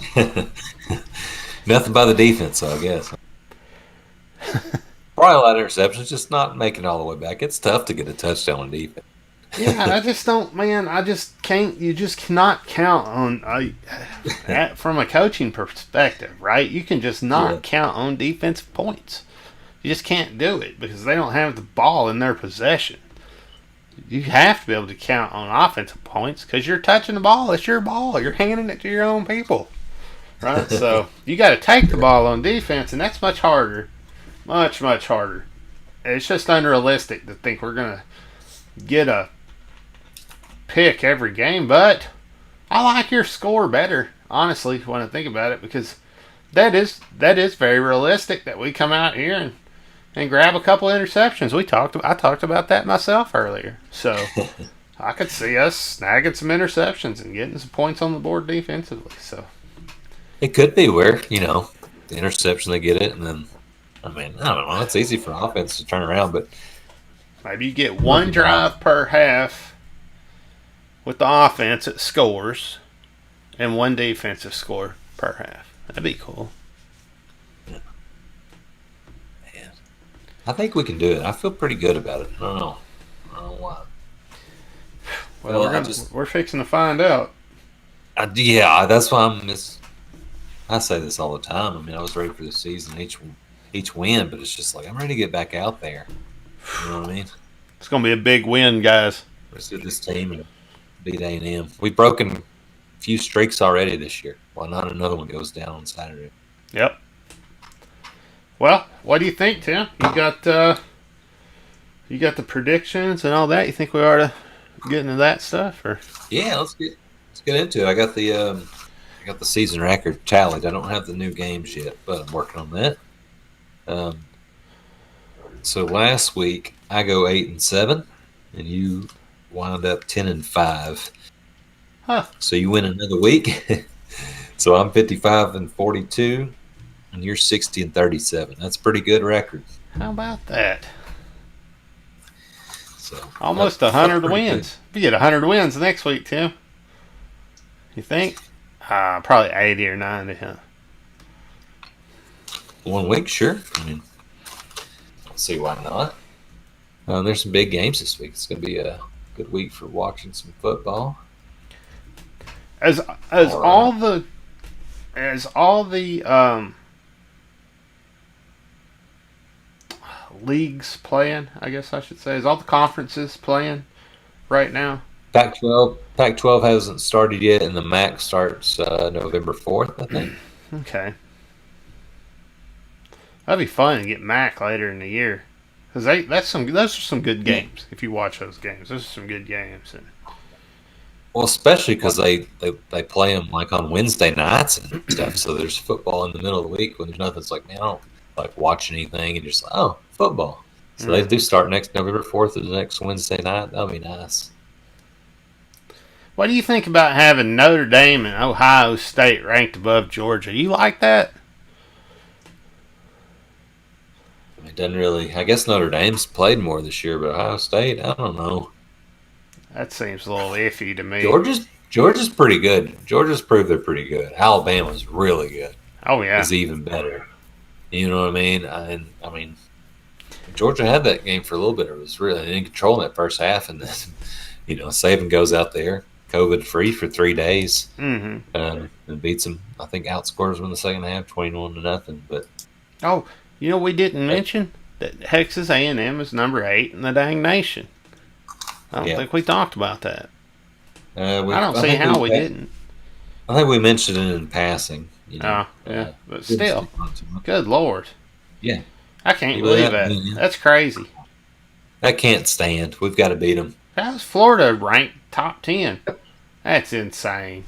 Nothing by the defense, so I guess. Probably a lot of interceptions, just not making it all the way back. It's tough to get a touchdown on defense. yeah, I just don't, man. I just can't. You just cannot count on from a coaching perspective, right? You can just not Yeah. count on defensive points. You just can't do it because they don't have the ball in their possession. You have to be able to count on offensive points because you're touching the ball. It's your ball. You're handing it to your own people, right? So you got to take the ball on defense, and that's much harder, much harder. It's just unrealistic to think we're gonna get a pick every game. But I like your score better, honestly, when I think about it, because that is very realistic that we come out here and grab a couple interceptions. I talked about that myself earlier. So I could see us snagging some interceptions and getting some points on the board defensively. So It could be where, the interception they get it, and then, I mean, I don't know. It's easy for offense to turn around, but maybe you get one drive per half with the offense that scores and one defensive score per half. That'd be cool. man, I think we can do it. I feel pretty good about it. I don't know. I don't know why. Well, we're fixing to find out. Yeah, that's why I say this all the time. I mean, I was ready for the season, each win, but it's just like I'm ready to get back out there. You know what I mean? It's gonna be a big win, guys. Let's do this team and beat A&M. We've broken a few streaks already this year. Why not another one goes down on Saturday? Yep. Well, what do you think, Tim? You got the predictions and all that. You think we ought to get into that stuff, or? Yeah, let's get into it. I got the season record tallied. I don't have the new games yet, but I'm working on that. So last week I go 8-7, and you wound up 10-5. Huh. So you win another week. So I'm 55-42, and you're 60-37. That's a pretty good record. How about that? So almost 100 wins. Good. You get 100 wins next week, Tim. You think? Probably 80 or 90, huh? 1 week, sure. I mean, I'll see why not. There's some big games this week. It's going to be a good week for watching some football. As all the leagues playing, I guess I should say, is all the conferences playing right now? Pac-12 hasn't started yet, and the MAC starts November 4th, I think. Okay. That'd be fun to get MAC later in the year, because those are some good games. If you watch those games, those are some good games. And well, especially because they play them like on Wednesday nights and stuff. So there's football in the middle of the week when there's nothing. It's like, man, I don't like watch anything, and you're just like, oh, football. So they do start next November 4th, or the next Wednesday night. That'll be nice. What do you think about having Notre Dame and Ohio State ranked above Georgia? You like that? It doesn't really. I guess Notre Dame's played more this year, but Ohio State, I don't know. That seems a little iffy to me. Georgia's pretty good. Georgia's proved they're pretty good. Alabama's really good. Oh yeah, is even better. You know what I mean? I mean, Georgia had that game for a little bit. It was really in control in that first half, and then Saban goes out there, COVID free for 3 days, and beats them. I think outscores them in the second half, 21-0. But we didn't mention that Texas A&M is number 8 in the dang nation. I don't think we talked about that. I don't see how we didn't. I think we mentioned it in passing. But still, good Lord. Yeah. I can't believe that. That's crazy. That can't stand. We've got to beat them. How's Florida ranked top 10? That's insane.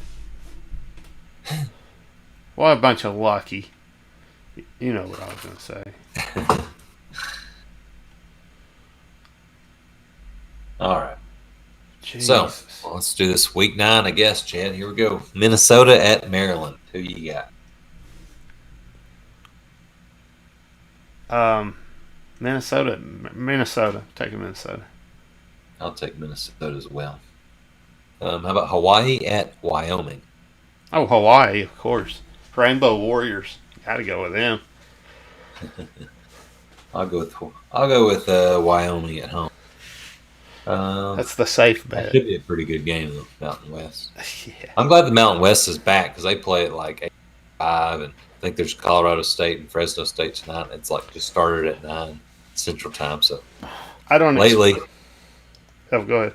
What a bunch of lucky. You know what I was going to say. All right. Jesus. So, let's do this week 9, I guess, Chad. Here we go. Minnesota at Maryland. Who you got? Minnesota. Taking Minnesota. I'll take Minnesota as well. How about Hawaii at Wyoming? Oh, Hawaii, of course. Rainbow Warriors. Got to go with them. I'll go with Wyoming at home. That's the safe bet. It should be a pretty good game, though, Mountain West. Yeah. I'm glad the Mountain West is back because they play at like 8-5, and I think there's Colorado State and Fresno State tonight. It's like just started at 9 Central Time. So I don't lately. Oh, go ahead.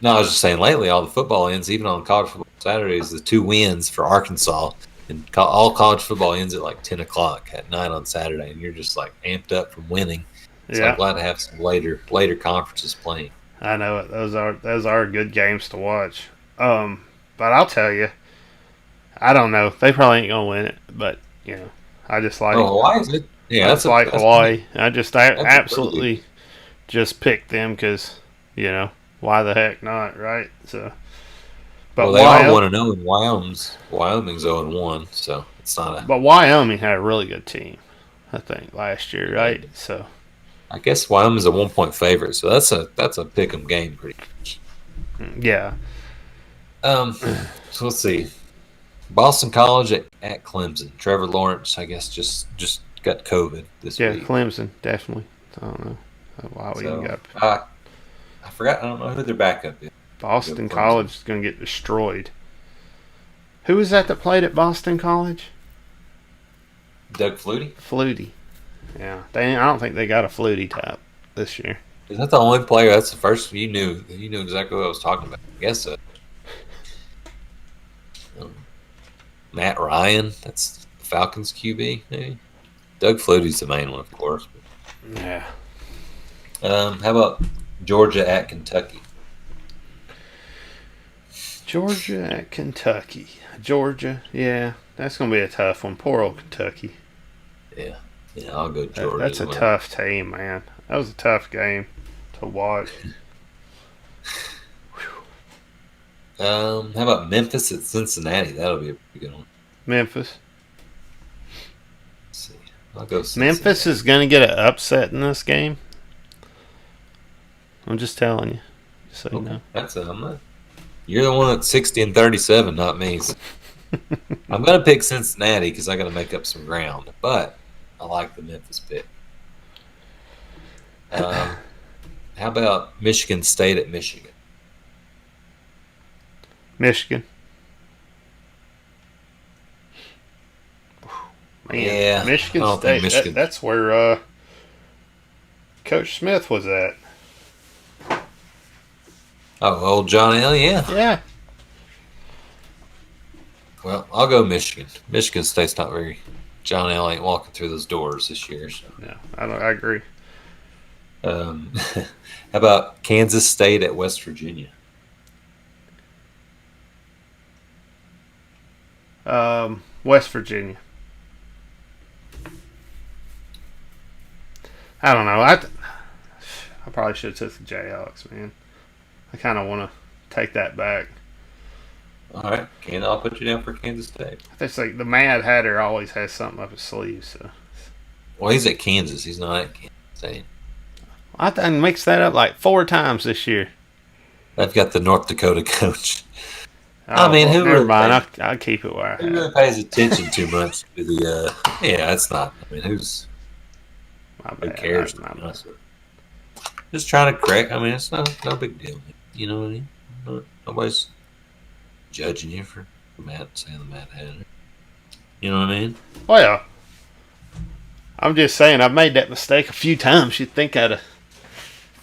No, I was just saying lately all the football ends, even on college football Saturdays, the 2 wins for Arkansas. And all college football ends at like 10 o'clock at night on Saturday, and you're just like amped up from winning. So I'm glad to have some later conferences playing. I know it. Those are good games to watch. But I'll tell you, I don't know. They probably ain't gonna win it, but I just like. Oh, Hawaii is it? Yeah, that's Hawaii. I absolutely just picked them because why the heck not, right? So. But they are 1-0, and Wyoming's 0-1, so it's not a. But Wyoming had a really good team, I think, last year, right? So. I guess Wyoming's a 1-point favorite, so that's a pick'em game, pretty much. Yeah. So let's see. Boston College at Clemson. Trevor Lawrence, I guess, just got COVID this week. Yeah, Clemson, definitely. I don't know why we got. I forgot. I don't know who their backup is. Boston College is going to get destroyed. Who was that played at Boston College? Doug Flutie? Flutie. Yeah. I don't think they got a Flutie type this year. Is that the only player? That's the first you knew exactly what I was talking about. I guess so. Matt Ryan, that's the Falcons QB, maybe. Doug Flutie's the main one, of course. Yeah. How about Georgia at Kentucky? Georgia at Kentucky. Georgia, yeah, that's gonna be a tough one. Poor old Kentucky. Yeah, I'll go Georgia. That's a tough team, man. That was a tough game to watch. How about Memphis at Cincinnati? That'll be a pretty good one. Memphis. Let's see. I'll go Cincinnati. Memphis is gonna get an upset in this game. I'm just telling you, so you know. You're the one that's 60-37, not me. So. I'm gonna pick Cincinnati because I got to make up some ground, but I like the Memphis pick. How about Michigan State at Michigan? Michigan. Man, yeah, Michigan State. That's where Coach Smith was at. Oh, old John L. Yeah. Yeah. Well, I'll go Michigan. Michigan State's not very. John L. ain't walking through those doors this year. So. No, I agree. How about Kansas State at West Virginia? West Virginia. I don't know. I probably should have took the Jayhawks, man. I kind of want to take that back. All right, I'll put you down for Kansas State. It's like the Mad Hatter always has something up his sleeve. So. Well, he's at Kansas. He's not at Kansas State. I done mixed that up like 4 times this year. I've got the North Dakota coach. Oh, I mean, who never mind. I'll keep it where I have. Who really pays attention too much to the? Yeah, it's not. I mean, who cares? Just trying to correct. I mean, it's no big deal. You know what I mean? Nobody's judging you for saying the Mad Hatter. You know what I mean? Well, I'm just saying I've made that mistake a few times. You'd think I'd have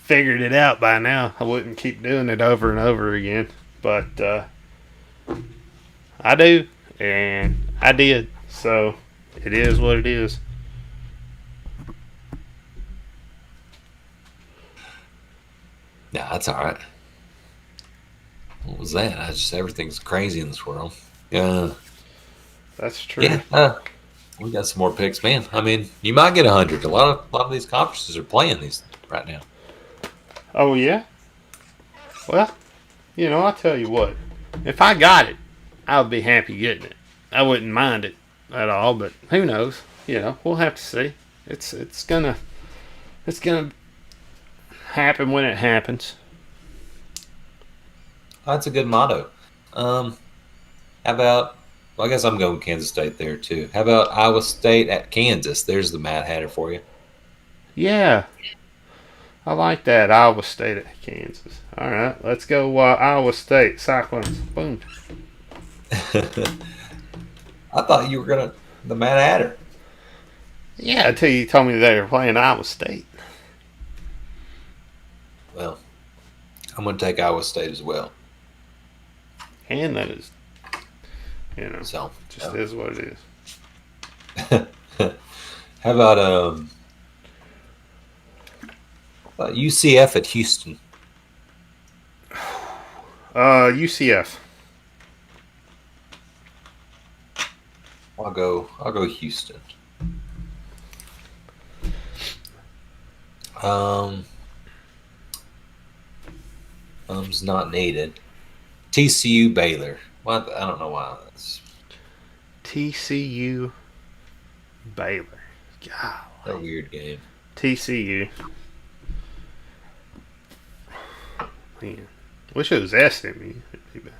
figured it out by now. I wouldn't keep doing it over and over again. But I do, and I did. So it is what it is. Yeah, that's all right. What was that? Everything's crazy in this world. Yeah, that's true. Yeah, we got some more picks, man. I mean, you might get 100. A lot of these conferences are playing these right now. Oh yeah. Well, I'll tell you what. If I got it, I would be happy getting it. I wouldn't mind it at all. But who knows? We'll have to see. It's gonna happen when it happens. That's a good motto. How about? Well, I guess I'm going Kansas State there too. How about Iowa State at Kansas? There's the Mad Hatter for you. Yeah, I like that. Iowa State at Kansas. All right, let's go. Iowa State Cyclones. Boom. I thought you were gonna the Mad Hatter. Yeah, until you told me they were playing Iowa State. Well, I'm going to take Iowa State as well. And that is, so just is what it is. How about UCF at Houston? UCF. I'll go Houston. Thumbs not needed. TCU Baylor. What? I don't know why that's. TCU Baylor. God. A weird game. TCU. Man. Wish it was SMU. It'd be better.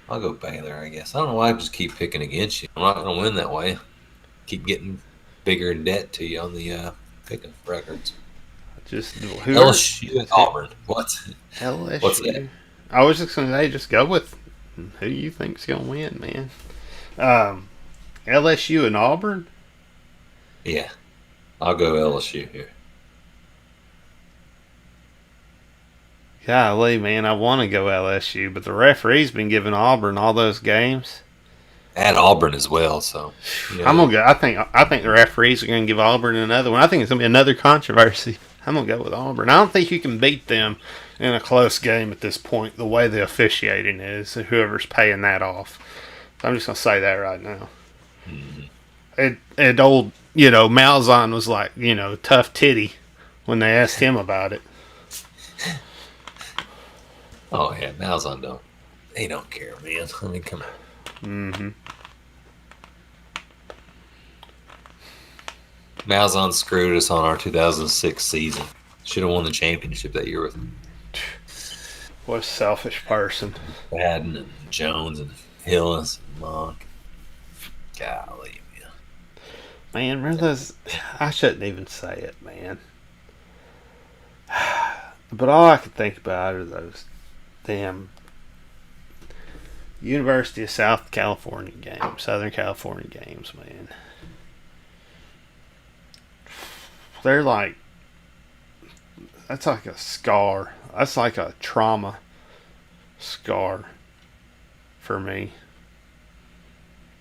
I'll go Baylor, I guess. I don't know why I just keep picking against you. I'm not going to win that way. Keep getting bigger in debt to you on the picking records. LSU and Auburn. What? LSU. What's that? I was just going to say, just go with who you think's going to win, man. LSU and Auburn? Yeah. I'll go LSU here. Golly, man, I want to go LSU, but the referee's been giving Auburn all those games. And Auburn as well, so. I'm gonna go. I think the referees are gonna give Auburn another one. I think it's gonna be another controversy. I'm going to go with Auburn. I don't think you can beat them in a close game at this point, the way the officiating is, and whoever's paying that off. I'm just going to say that right now. And old, Malzahn was like, tough titty when they asked him about it. Oh, yeah, Malzahn he don't care, man. I mean, come on. Mm-hmm. Malzahn screwed us on our 2006 season. Should have won the championship that year with him. What a selfish person. Madden and Jones and Hillis and Monk. Golly, man. Man, remember those? I shouldn't even say it, man. But all I could think about are those damn University of Southern California games, man. They're like, that's like a scar. That's like a trauma scar for me.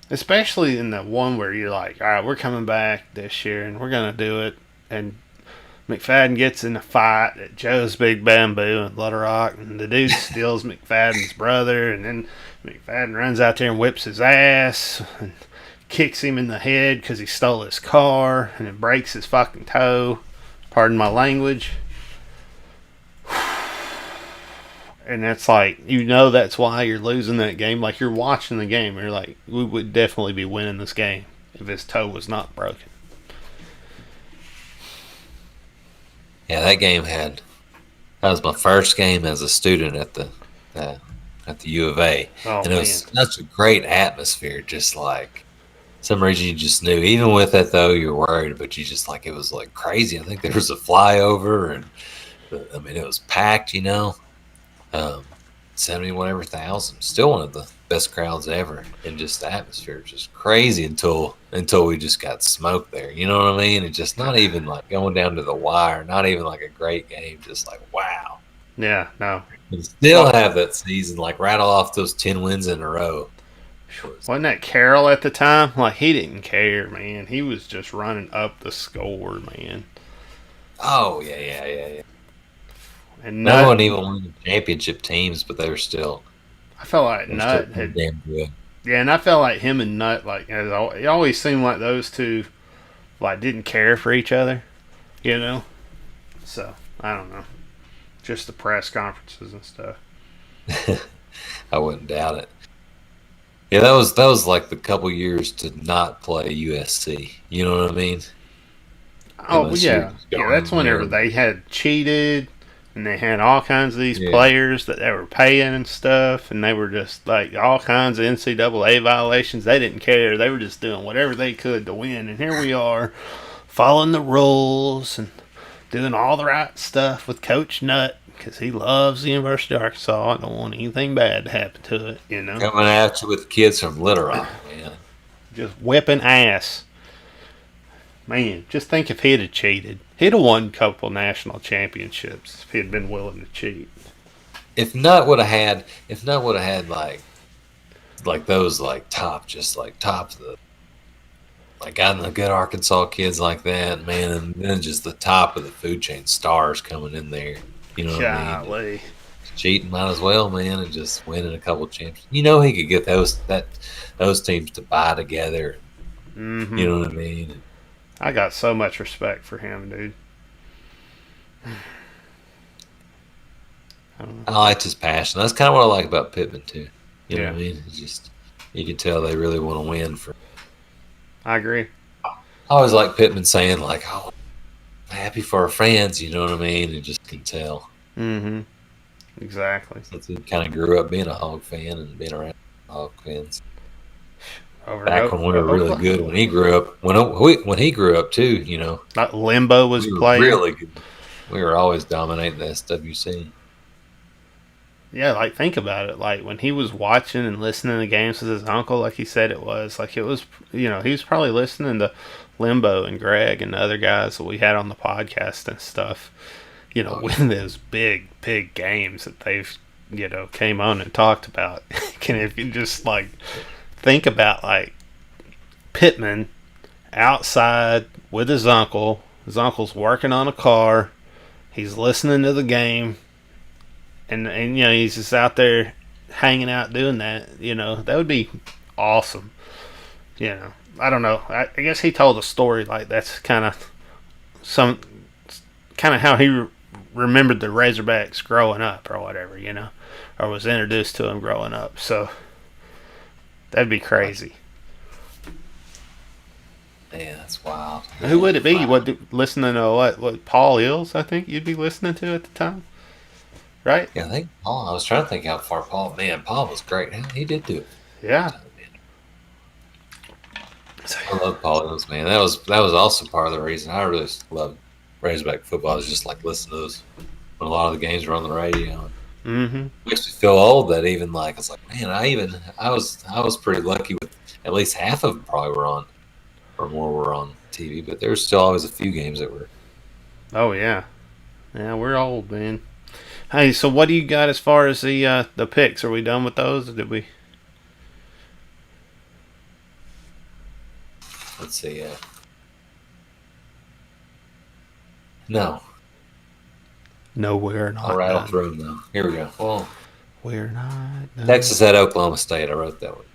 Especially in the one where you're like, all right, we're coming back this year and we're going to do it. And McFadden gets in a fight at Joe's Big Bamboo in Little Rock, and the dude steals McFadden's brother, and then McFadden runs out there and whips his ass and kicks him in the head because he stole his car, and it breaks his fucking toe. Pardon my language. And that's like, that's why you're losing that game. Like, you're watching the game, and you're like, we would definitely be winning this game if his toe was not broken. Yeah, that was my first game as a student at the U of A. Oh, and it was such a great atmosphere, just like, some reason you just knew. Even with that, though, you were worried, but you just, like, it was, like, crazy. I think there was a flyover, and, I mean, it was packed, 70 whatever thousand. Still one of the best crowds ever. And just the atmosphere was just crazy until we just got smoked there. You know what I mean? And just not even like going down to the wire, not even like a great game, just like wow. Yeah, no. And still have that season, like rattle off those 10 wins in a row. Wasn't that Carroll at the time? Like, he didn't care, man. He was just running up the score, man. Oh, yeah. And no one even won the championship teams, but they were still. I felt like Nutt had damn good. Yeah, and I felt like him and Nutt, like, it always seemed like those two, like, didn't care for each other, So I don't know, just the press conferences and stuff. I wouldn't doubt it. Yeah, that was like the couple years to not play USC. You know what I mean? Oh yeah, that's whenever they had cheated. And they had all kinds of these players that they were paying and stuff, and they were just like all kinds of NCAA violations. They didn't care. They were just doing whatever they could to win. And here we are, following the rules and doing all the right stuff with Coach Nutt because he loves the University of Arkansas and don't want anything bad to happen to it, Coming at you with kids from Little Rock, man. Just whipping ass. Man, just think if he'd have cheated. He'd have won a couple national championships if he'd been willing to cheat. If Nutt would have had like those like top of the like gotten the good Arkansas kids like that, man, and then just the top of the food chain stars coming in there. You know what I mean? Cheating might as well, man, and just winning a couple championships. He could get those teams to buy together. Mm-hmm. You know what I mean? I got so much respect for him, dude. I liked his passion. That's kind of what I like about Pittman too. You know Yeah. what I mean? It's just you can tell they really want to win. I agree. I always like Pittman saying like, "Oh, I'm happy for our fans." You know what I mean? You just can tell. Mm-hmm. Exactly. Since he kind of grew up being a Hog fan and being around Hog fans. Back when we were really good, when he grew up, when he grew up too, Like Limbo was playing. Really good. We were always dominating the SWC. Yeah, like think about it. Like when he was watching and listening to games with his uncle, like he said it was he was probably listening to Limbo and Greg and the other guys that we had on the podcast and stuff. Win those big games that they've came on and talked about. If you just like think about like Pittman outside with his uncle. His uncle's working on a car. He's listening to the game, and he's just out there hanging out doing that. That would be awesome. I don't know. I guess he told a story like that's kind of how he remembered the Razorbacks growing up or whatever, or was introduced to them growing up. So that'd be crazy. Yeah, that's wild. Who would it be? Listening to what Paul Ills, I think you'd be listening to at the time, right? Yeah, I think Paul. I was trying to think how far Paul. Man, Paul was great. He did do it. Yeah. I love Paul Ills, man. That was also part of the reason I really loved Razorback football. Is just like listening to those when a lot of the games were on the radio. Mm-hmm. It makes me feel old that even like I was like, man, I was pretty lucky with at least half of them probably were on. Or more were on TV, but there's still always a few games that were. Oh yeah, we're old, man. Hey, so what do you got as far as the picks? Are we done with those? Or did we? Let's see. No, we're not. I'll rattle through them though. Here we go. Well, we're not done. Texas at Oklahoma State. I wrote that one.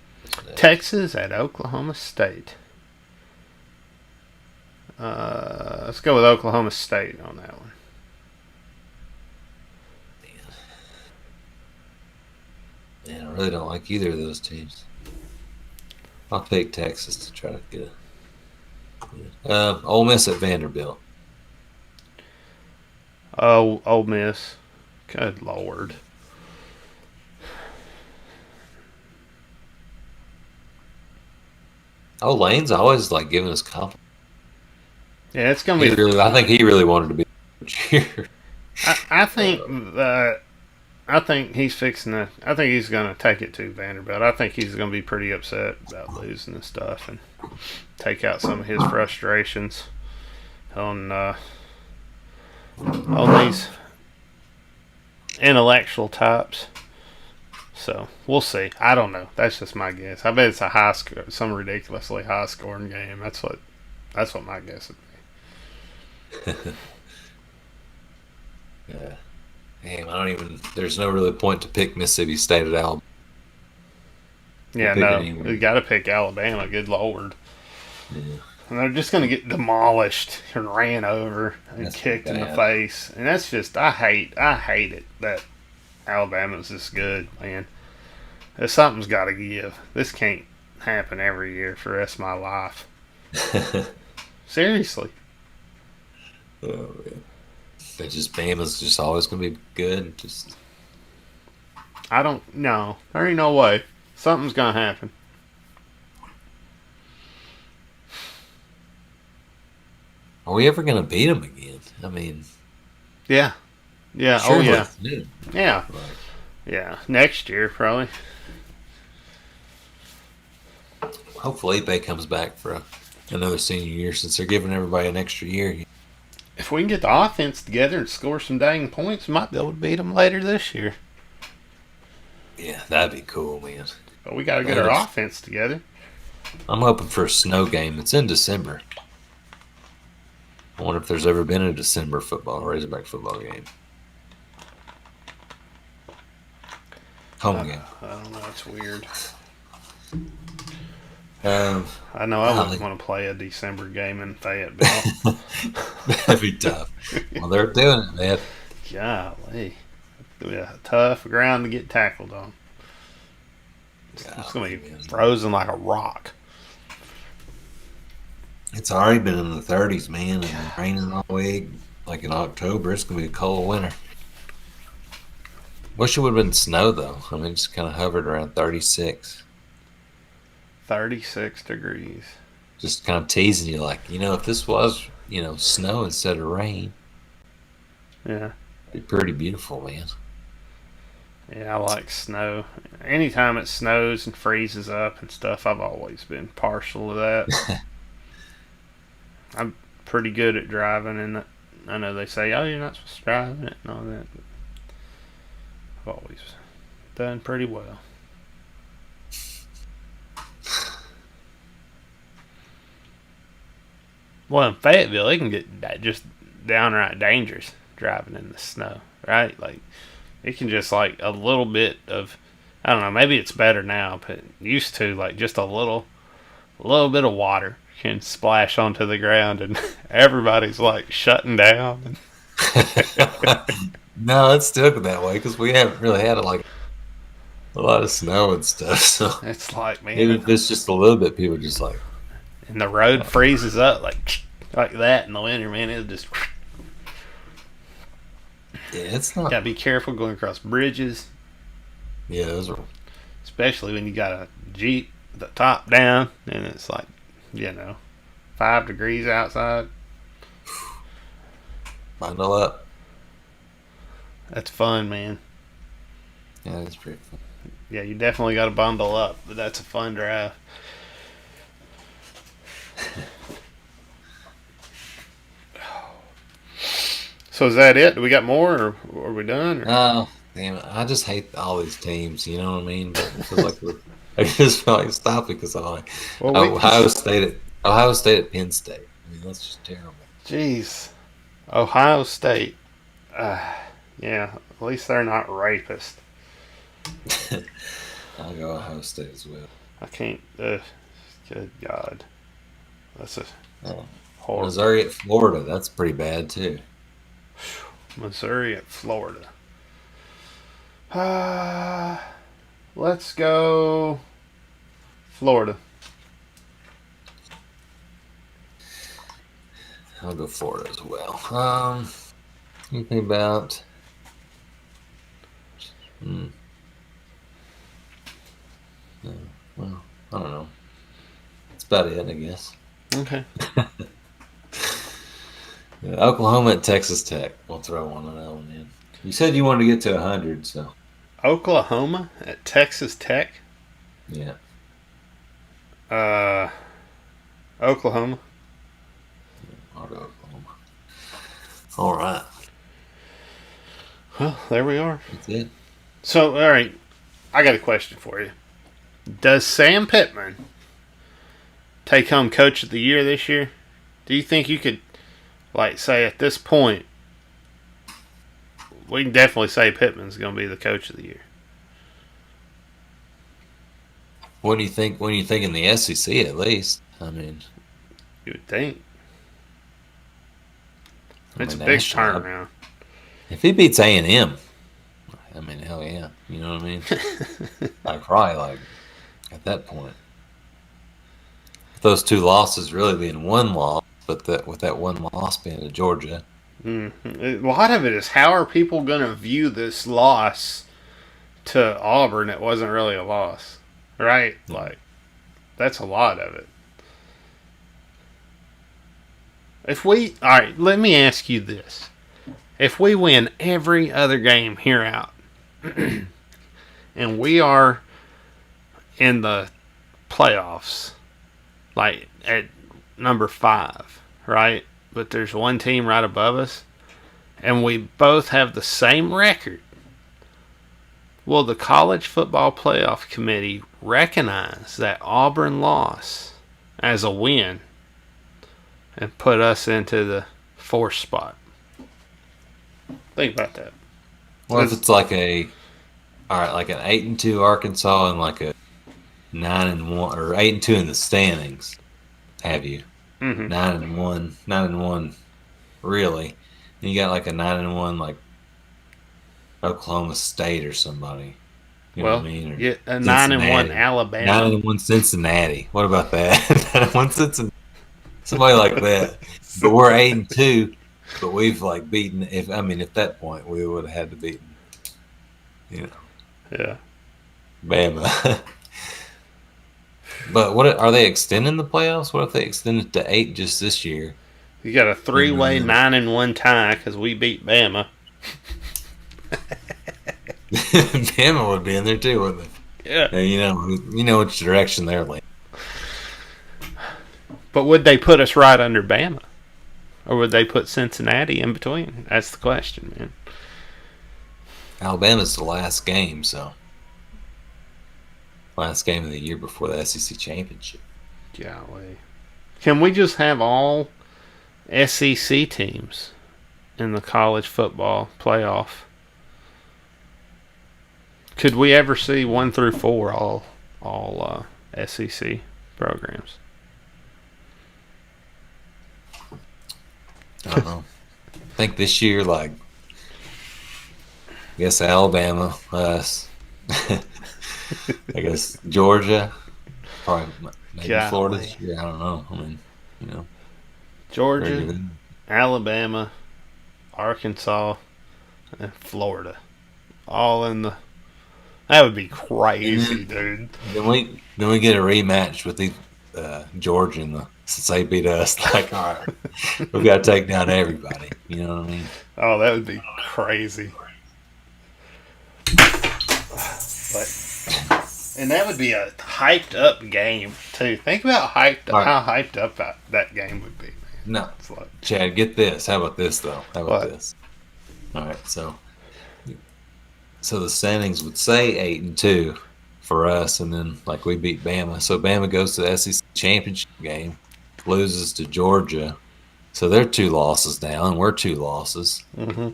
Texas at Oklahoma State. Let's go with Oklahoma State on that one. Man, I really don't like either of those teams. I'll pick Texas to try to get it. Ole Miss at Vanderbilt. Oh, Ole Miss. Good Lord. Oh, Lane's always like giving us compliments. Yeah, it's gonna be. I think he really wanted to be here. I think he's fixing to. I think he's gonna take it to Vanderbilt. I think he's gonna be pretty upset about losing and stuff, and take out some of his frustrations on these intellectual types. So we'll see. I don't know. That's just my guess. I bet it's a high score, some ridiculously high scoring game. That's what my guess would be. Yeah. Damn, I don't even. There's no really point to pick Mississippi State at Alabama. Yeah, no, we got to pick Alabama. Good Lord. Yeah. And they're just going to get demolished and ran over and kicked in the face. And that's just, I hate it that Alabama's this good, man. Something's got to give. This can't happen every year for the rest of my life. Seriously. Oh, man. But just Bama's just always going to be good. Just I don't know. There ain't no way. Something's going to happen. Are we ever going to beat them again? I mean, yeah. Yeah. Sure, oh, yeah. Yeah. Right. Yeah. Next year, probably. Hopefully, Bay comes back for another senior year since they're giving everybody an extra year. If we can get the offense together and score some dang points, we might be able to beat them later this year. Yeah, that'd be cool, man. But we got to get our offense together. I'm hoping for a snow game. It's in December. I wonder if there's ever been a December Razorback football game. Home game. I don't know. It's weird. I know I wouldn't want to play a December game in Fayetteville. That'd be tough. Well, they're doing it, man. Golly. Yeah, tough ground to get tackled on. It's going to be frozen like a rock. It's already been in the 30s, man, and raining all week. Like in October, it's going to be a cold winter. Wish it would have been snow, though. I mean, it just kind of hovered around 36. 36 degrees. Just kind of teasing you, like, if this was, snow instead of rain. Yeah. It'd be pretty beautiful, man. Yeah, I like snow. Anytime it snows and freezes up and stuff, I've always been partial to that. I'm pretty good at driving, and I know they say, oh, you're not supposed to drive in it and all that. But I've always done pretty well. Well, in Fayetteville, it can get just downright dangerous. driving in the snow, right? Like, it can just, like, a little bit of, I don't know, maybe it's better now, but used to, like, just a little bit of water can splash onto the ground and everybody's, like, shutting down. No, it's still that way because we haven't really had like a lot of snow and stuff. So It's like, man, maybe if it's just a little bit, people just like, and the road freezes up like that in the winter, man. It'll just, yeah, it's not. gotta be careful going across bridges, Yeah, those are. especially when you got a Jeep, the top down, and it's like, 5 degrees outside. Bundle up. That's fun, man. Yeah, that's pretty fun. Yeah, you definitely got to bundle up, but that's a fun drive. So is that it? Do we got more, or are we done? Or? Oh, damn it. I just hate all these teams, you know what I mean? But it feels like I just feel like stop it because I'm like, Ohio State at Penn State. I mean, that's just terrible. Jeez. Ohio State. Yeah, at least they're not rapists. I'll go Ohio State as well. I can't. Good God. That's a horrible. Missouri at Florida. That's pretty bad, too. Missouri at Florida. Let's go Florida. I'll go Florida as well. Anything about... Well, I don't know. That's about it, I guess. Okay. Oklahoma at Texas Tech. We'll throw one on that one in. You said you wanted to get to 100, so. Oklahoma at Texas Tech? Yeah. Oklahoma. I'll go Oklahoma. All right. Well, there we are. That's it. So, all right. I got a question for you. Does Sam Pittman take home Coach of the Year this year? Do you think you could, like, say at this point, we can definitely say Pittman's going to be the Coach of the Year? What do you think? When you think in the SEC, at least? I mean, you would think. It's a big turnaround. If he beats A&M, I mean, hell yeah. You know what I mean? I'd probably, like, at that point. Those two losses really being one loss, but with that one loss being to Georgia. Mm-hmm. A lot of it is how are people going to view this loss to Auburn? It wasn't really a loss, right? Like, that's a lot of it. All right, let me ask you this. If we win every other game here out, and we are in the playoffs, like at number 5, right? But there's one team right above us, and we both have the same record. Will the College Football Playoff Committee recognize that Auburn loss as a win and put us into the 4th spot? Think about that. What if it's like like an 8-2 Arkansas and like a 9-1 or 8-2 in the standings? Have you 9-1, really? And you got like a 9-1 like Oklahoma State or somebody. You know what I mean? Or yeah, a 9-1 Alabama. 9-1 Cincinnati. What about that? 9-1 Cincinnati. Somebody like that. But we're 8-2. But we've like beaten. If that point we would have had to beat, Yeah. Bama. But what are they extending the playoffs? What if they extend it to 8 just this year? You got a 3-way 9-1 tie because we beat Bama. Bama would be in there too, wouldn't they? Yeah. And you know which direction they're leaning. But would they put us right under Bama? Or would they put Cincinnati in between? That's the question, man. Alabama's the last game, so. Last game of the year before the SEC championship. Golly. Can we just have all SEC teams in the college football playoff. Could we ever see 1 through 4 all SEC programs? I don't know. I think this year, like, I guess Alabama, us, I guess Georgia, probably maybe Golly. Florida this year. I don't know. I mean, you know, Georgia, Alabama, Arkansas, and Florida. All in the. That would be crazy, dude. Then we get a rematch with the Georgia since they beat us. Like, all right, we've got to take down everybody. You know what I mean? Oh, that would be crazy. And that would be a hyped up game too. Think about how hyped up that game would be. Man. No, Chad, get this. How about this though? How about this? All right, so the standings would say 8-2 for us, and then like we beat Bama, so Bama goes to the SEC championship game, loses to Georgia, so they're 2 losses now, and we're 2 losses. Mm-hmm.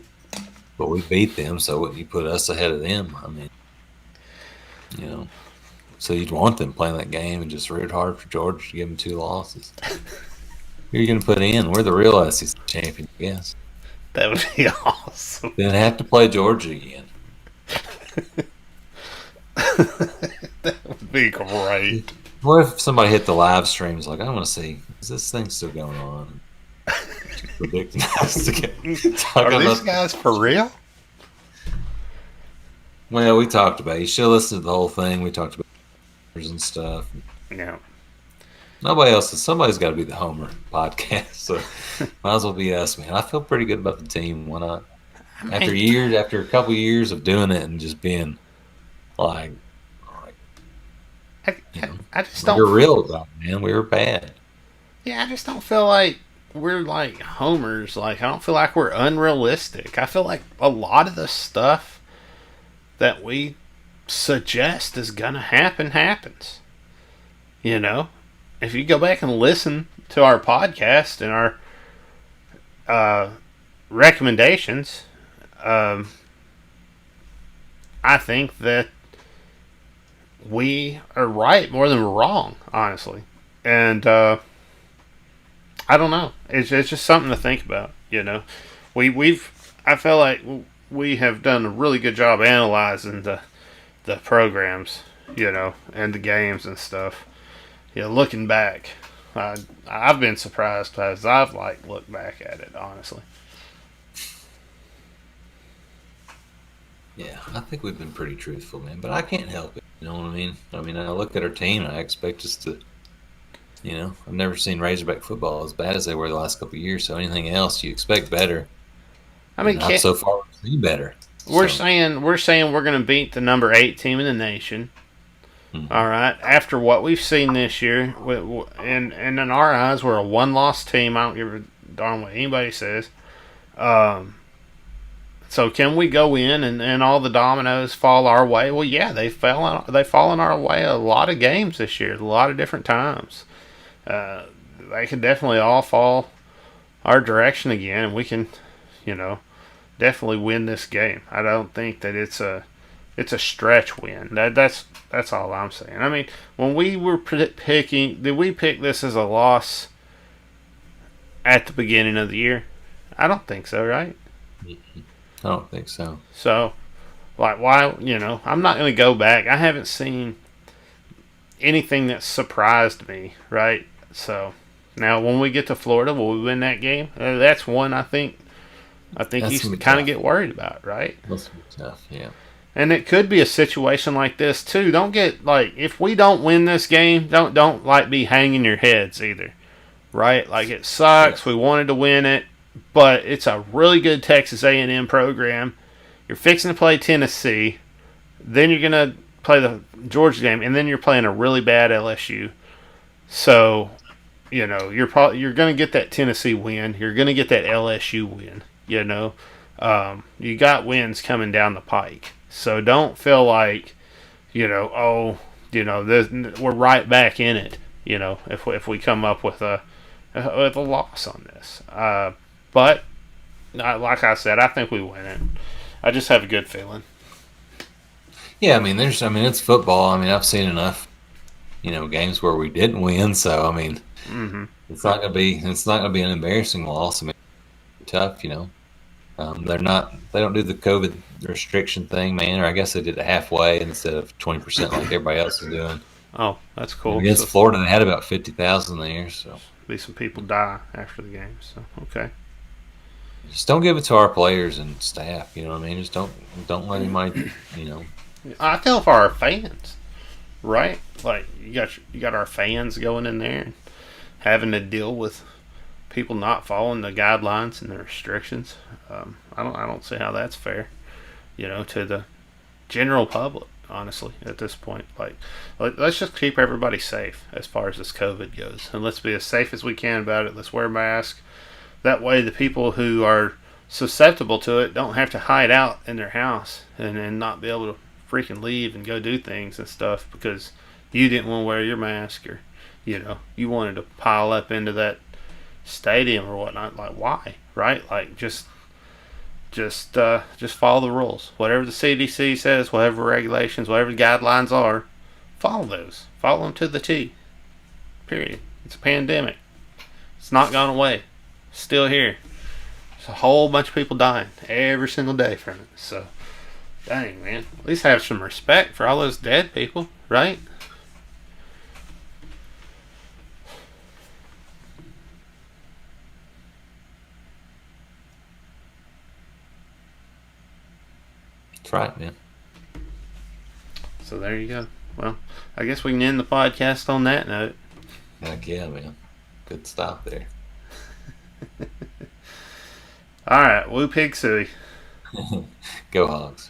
But we beat them, so wouldn't you put us ahead of them? I mean, you know, so you'd want them playing that game and just root hard for Georgia to give them 2 losses. Who are you going to put in? We're the real SEC champion, I guess. That would be awesome. Then have to play Georgia again. That would be great. What if somebody hit the live stream? Is like, I want to see, is this thing still going on? Predicting us to get. Are these guys for real? Well, we talked about it. You should listen to the whole thing. We talked about and stuff. Yeah. Nobody else. Somebody's got to be the Homer podcast. So might as well be us, man. I feel pretty good about the team. Why not? After a couple years of doing it and just being like I just don't. You're real about it, man. We were bad. Yeah, I just don't feel like we're like homers. Like, I don't feel like we're unrealistic. I feel like a lot of the stuff that we suggest is gonna happen happens. You know, if you go back and listen to our podcast and our recommendations, I think that we are right more than we're wrong, honestly. And I don't know. It's just something to think about. You know, I feel like we have done a really good job analyzing the programs, you know, and the games and stuff. You know, looking back, I've been surprised as I've looked back at it, honestly. Yeah, I think we've been pretty truthful, man. But I can't help it. You know what I mean? I mean, I look at our team and I expect us to, you know, I've never seen Razorback football as bad as they were the last couple of years. So anything else, you expect better. I mean, so far we've seen better. We're saying we're going to beat the number 8 team in the nation. Mm-hmm. All right. After what we've seen this year, and in our eyes, we're a 1-loss team. I don't give a darn what anybody says. So can we go in and all the dominoes fall our way? Well, yeah, they've fallen our way a lot of games this year, a lot of different times. They can definitely all fall our direction again, and we can, you know, definitely win this game. I don't think that it's a stretch win. That's all I'm saying. I mean, when we were picking, did we pick this as a loss at the beginning of the year? I don't think so, right? I don't think so. So, like, why, you know, I'm not going to go back. I haven't seen anything that surprised me, right? So, now when we get to Florida, will we win that game? That's one I think you kind of get worried about, right? That's tough, yeah. And it could be a situation like this, too. Don't get, like, if we don't win this game, don't like, be hanging your heads either, right? Like, it sucks. Yeah. We wanted to win it. But it's a really good Texas A&M program. You're fixing to play Tennessee. Then you're going to play the Georgia game. And then you're playing a really bad LSU. So, you know, you're going to get that Tennessee win. You're going to get that LSU win, you know. You got wins coming down the pike. So don't feel like, you know, we're right back in it, you know, if we come up with a loss on this. But Like I said, I think we win it. I just have a good feeling. Yeah, I mean, it's football. I mean, I've seen enough, games where we didn't win. So, I mean, Mm-hmm. it's not gonna be an embarrassing loss. I mean, tough. They don't do the COVID restriction thing, man. Or I guess they did it halfway instead of 20% like everybody else is doing. Oh, that's And cool. against So Florida, they had about 50,000 there. So be some people die after the game. So okay. just don't give it to our players and staff. You know what I mean? Just don't let anybody. I tell for our fans, right? Like you got our fans going in there and having to deal with people not following the guidelines and the restrictions. I don't see how that's fair. To the general public. Honestly, at this point, let's just keep everybody safe as far as this COVID goes, and let's be as safe as we can about it. Let's wear masks. That way, the people who are susceptible to it don't have to hide out in their house and not be able to freaking leave and go do things and stuff because you didn't want to wear your mask or you wanted to pile up into that stadium or whatnot. Like, why? Right? Like, just follow the rules. Whatever the CDC says, whatever regulations, whatever the guidelines are, follow those. Follow them to the T. Period. It's a pandemic. It's not gone away. It's still here. There's a whole bunch of people dying every single day from it. So, dang, man. At least have some respect for all those dead people, right? That's right, man. So there you go. Well, I guess we can end the podcast on that note. Heck yeah, man. Good stop there. All right, woo pig suey. Go Hogs.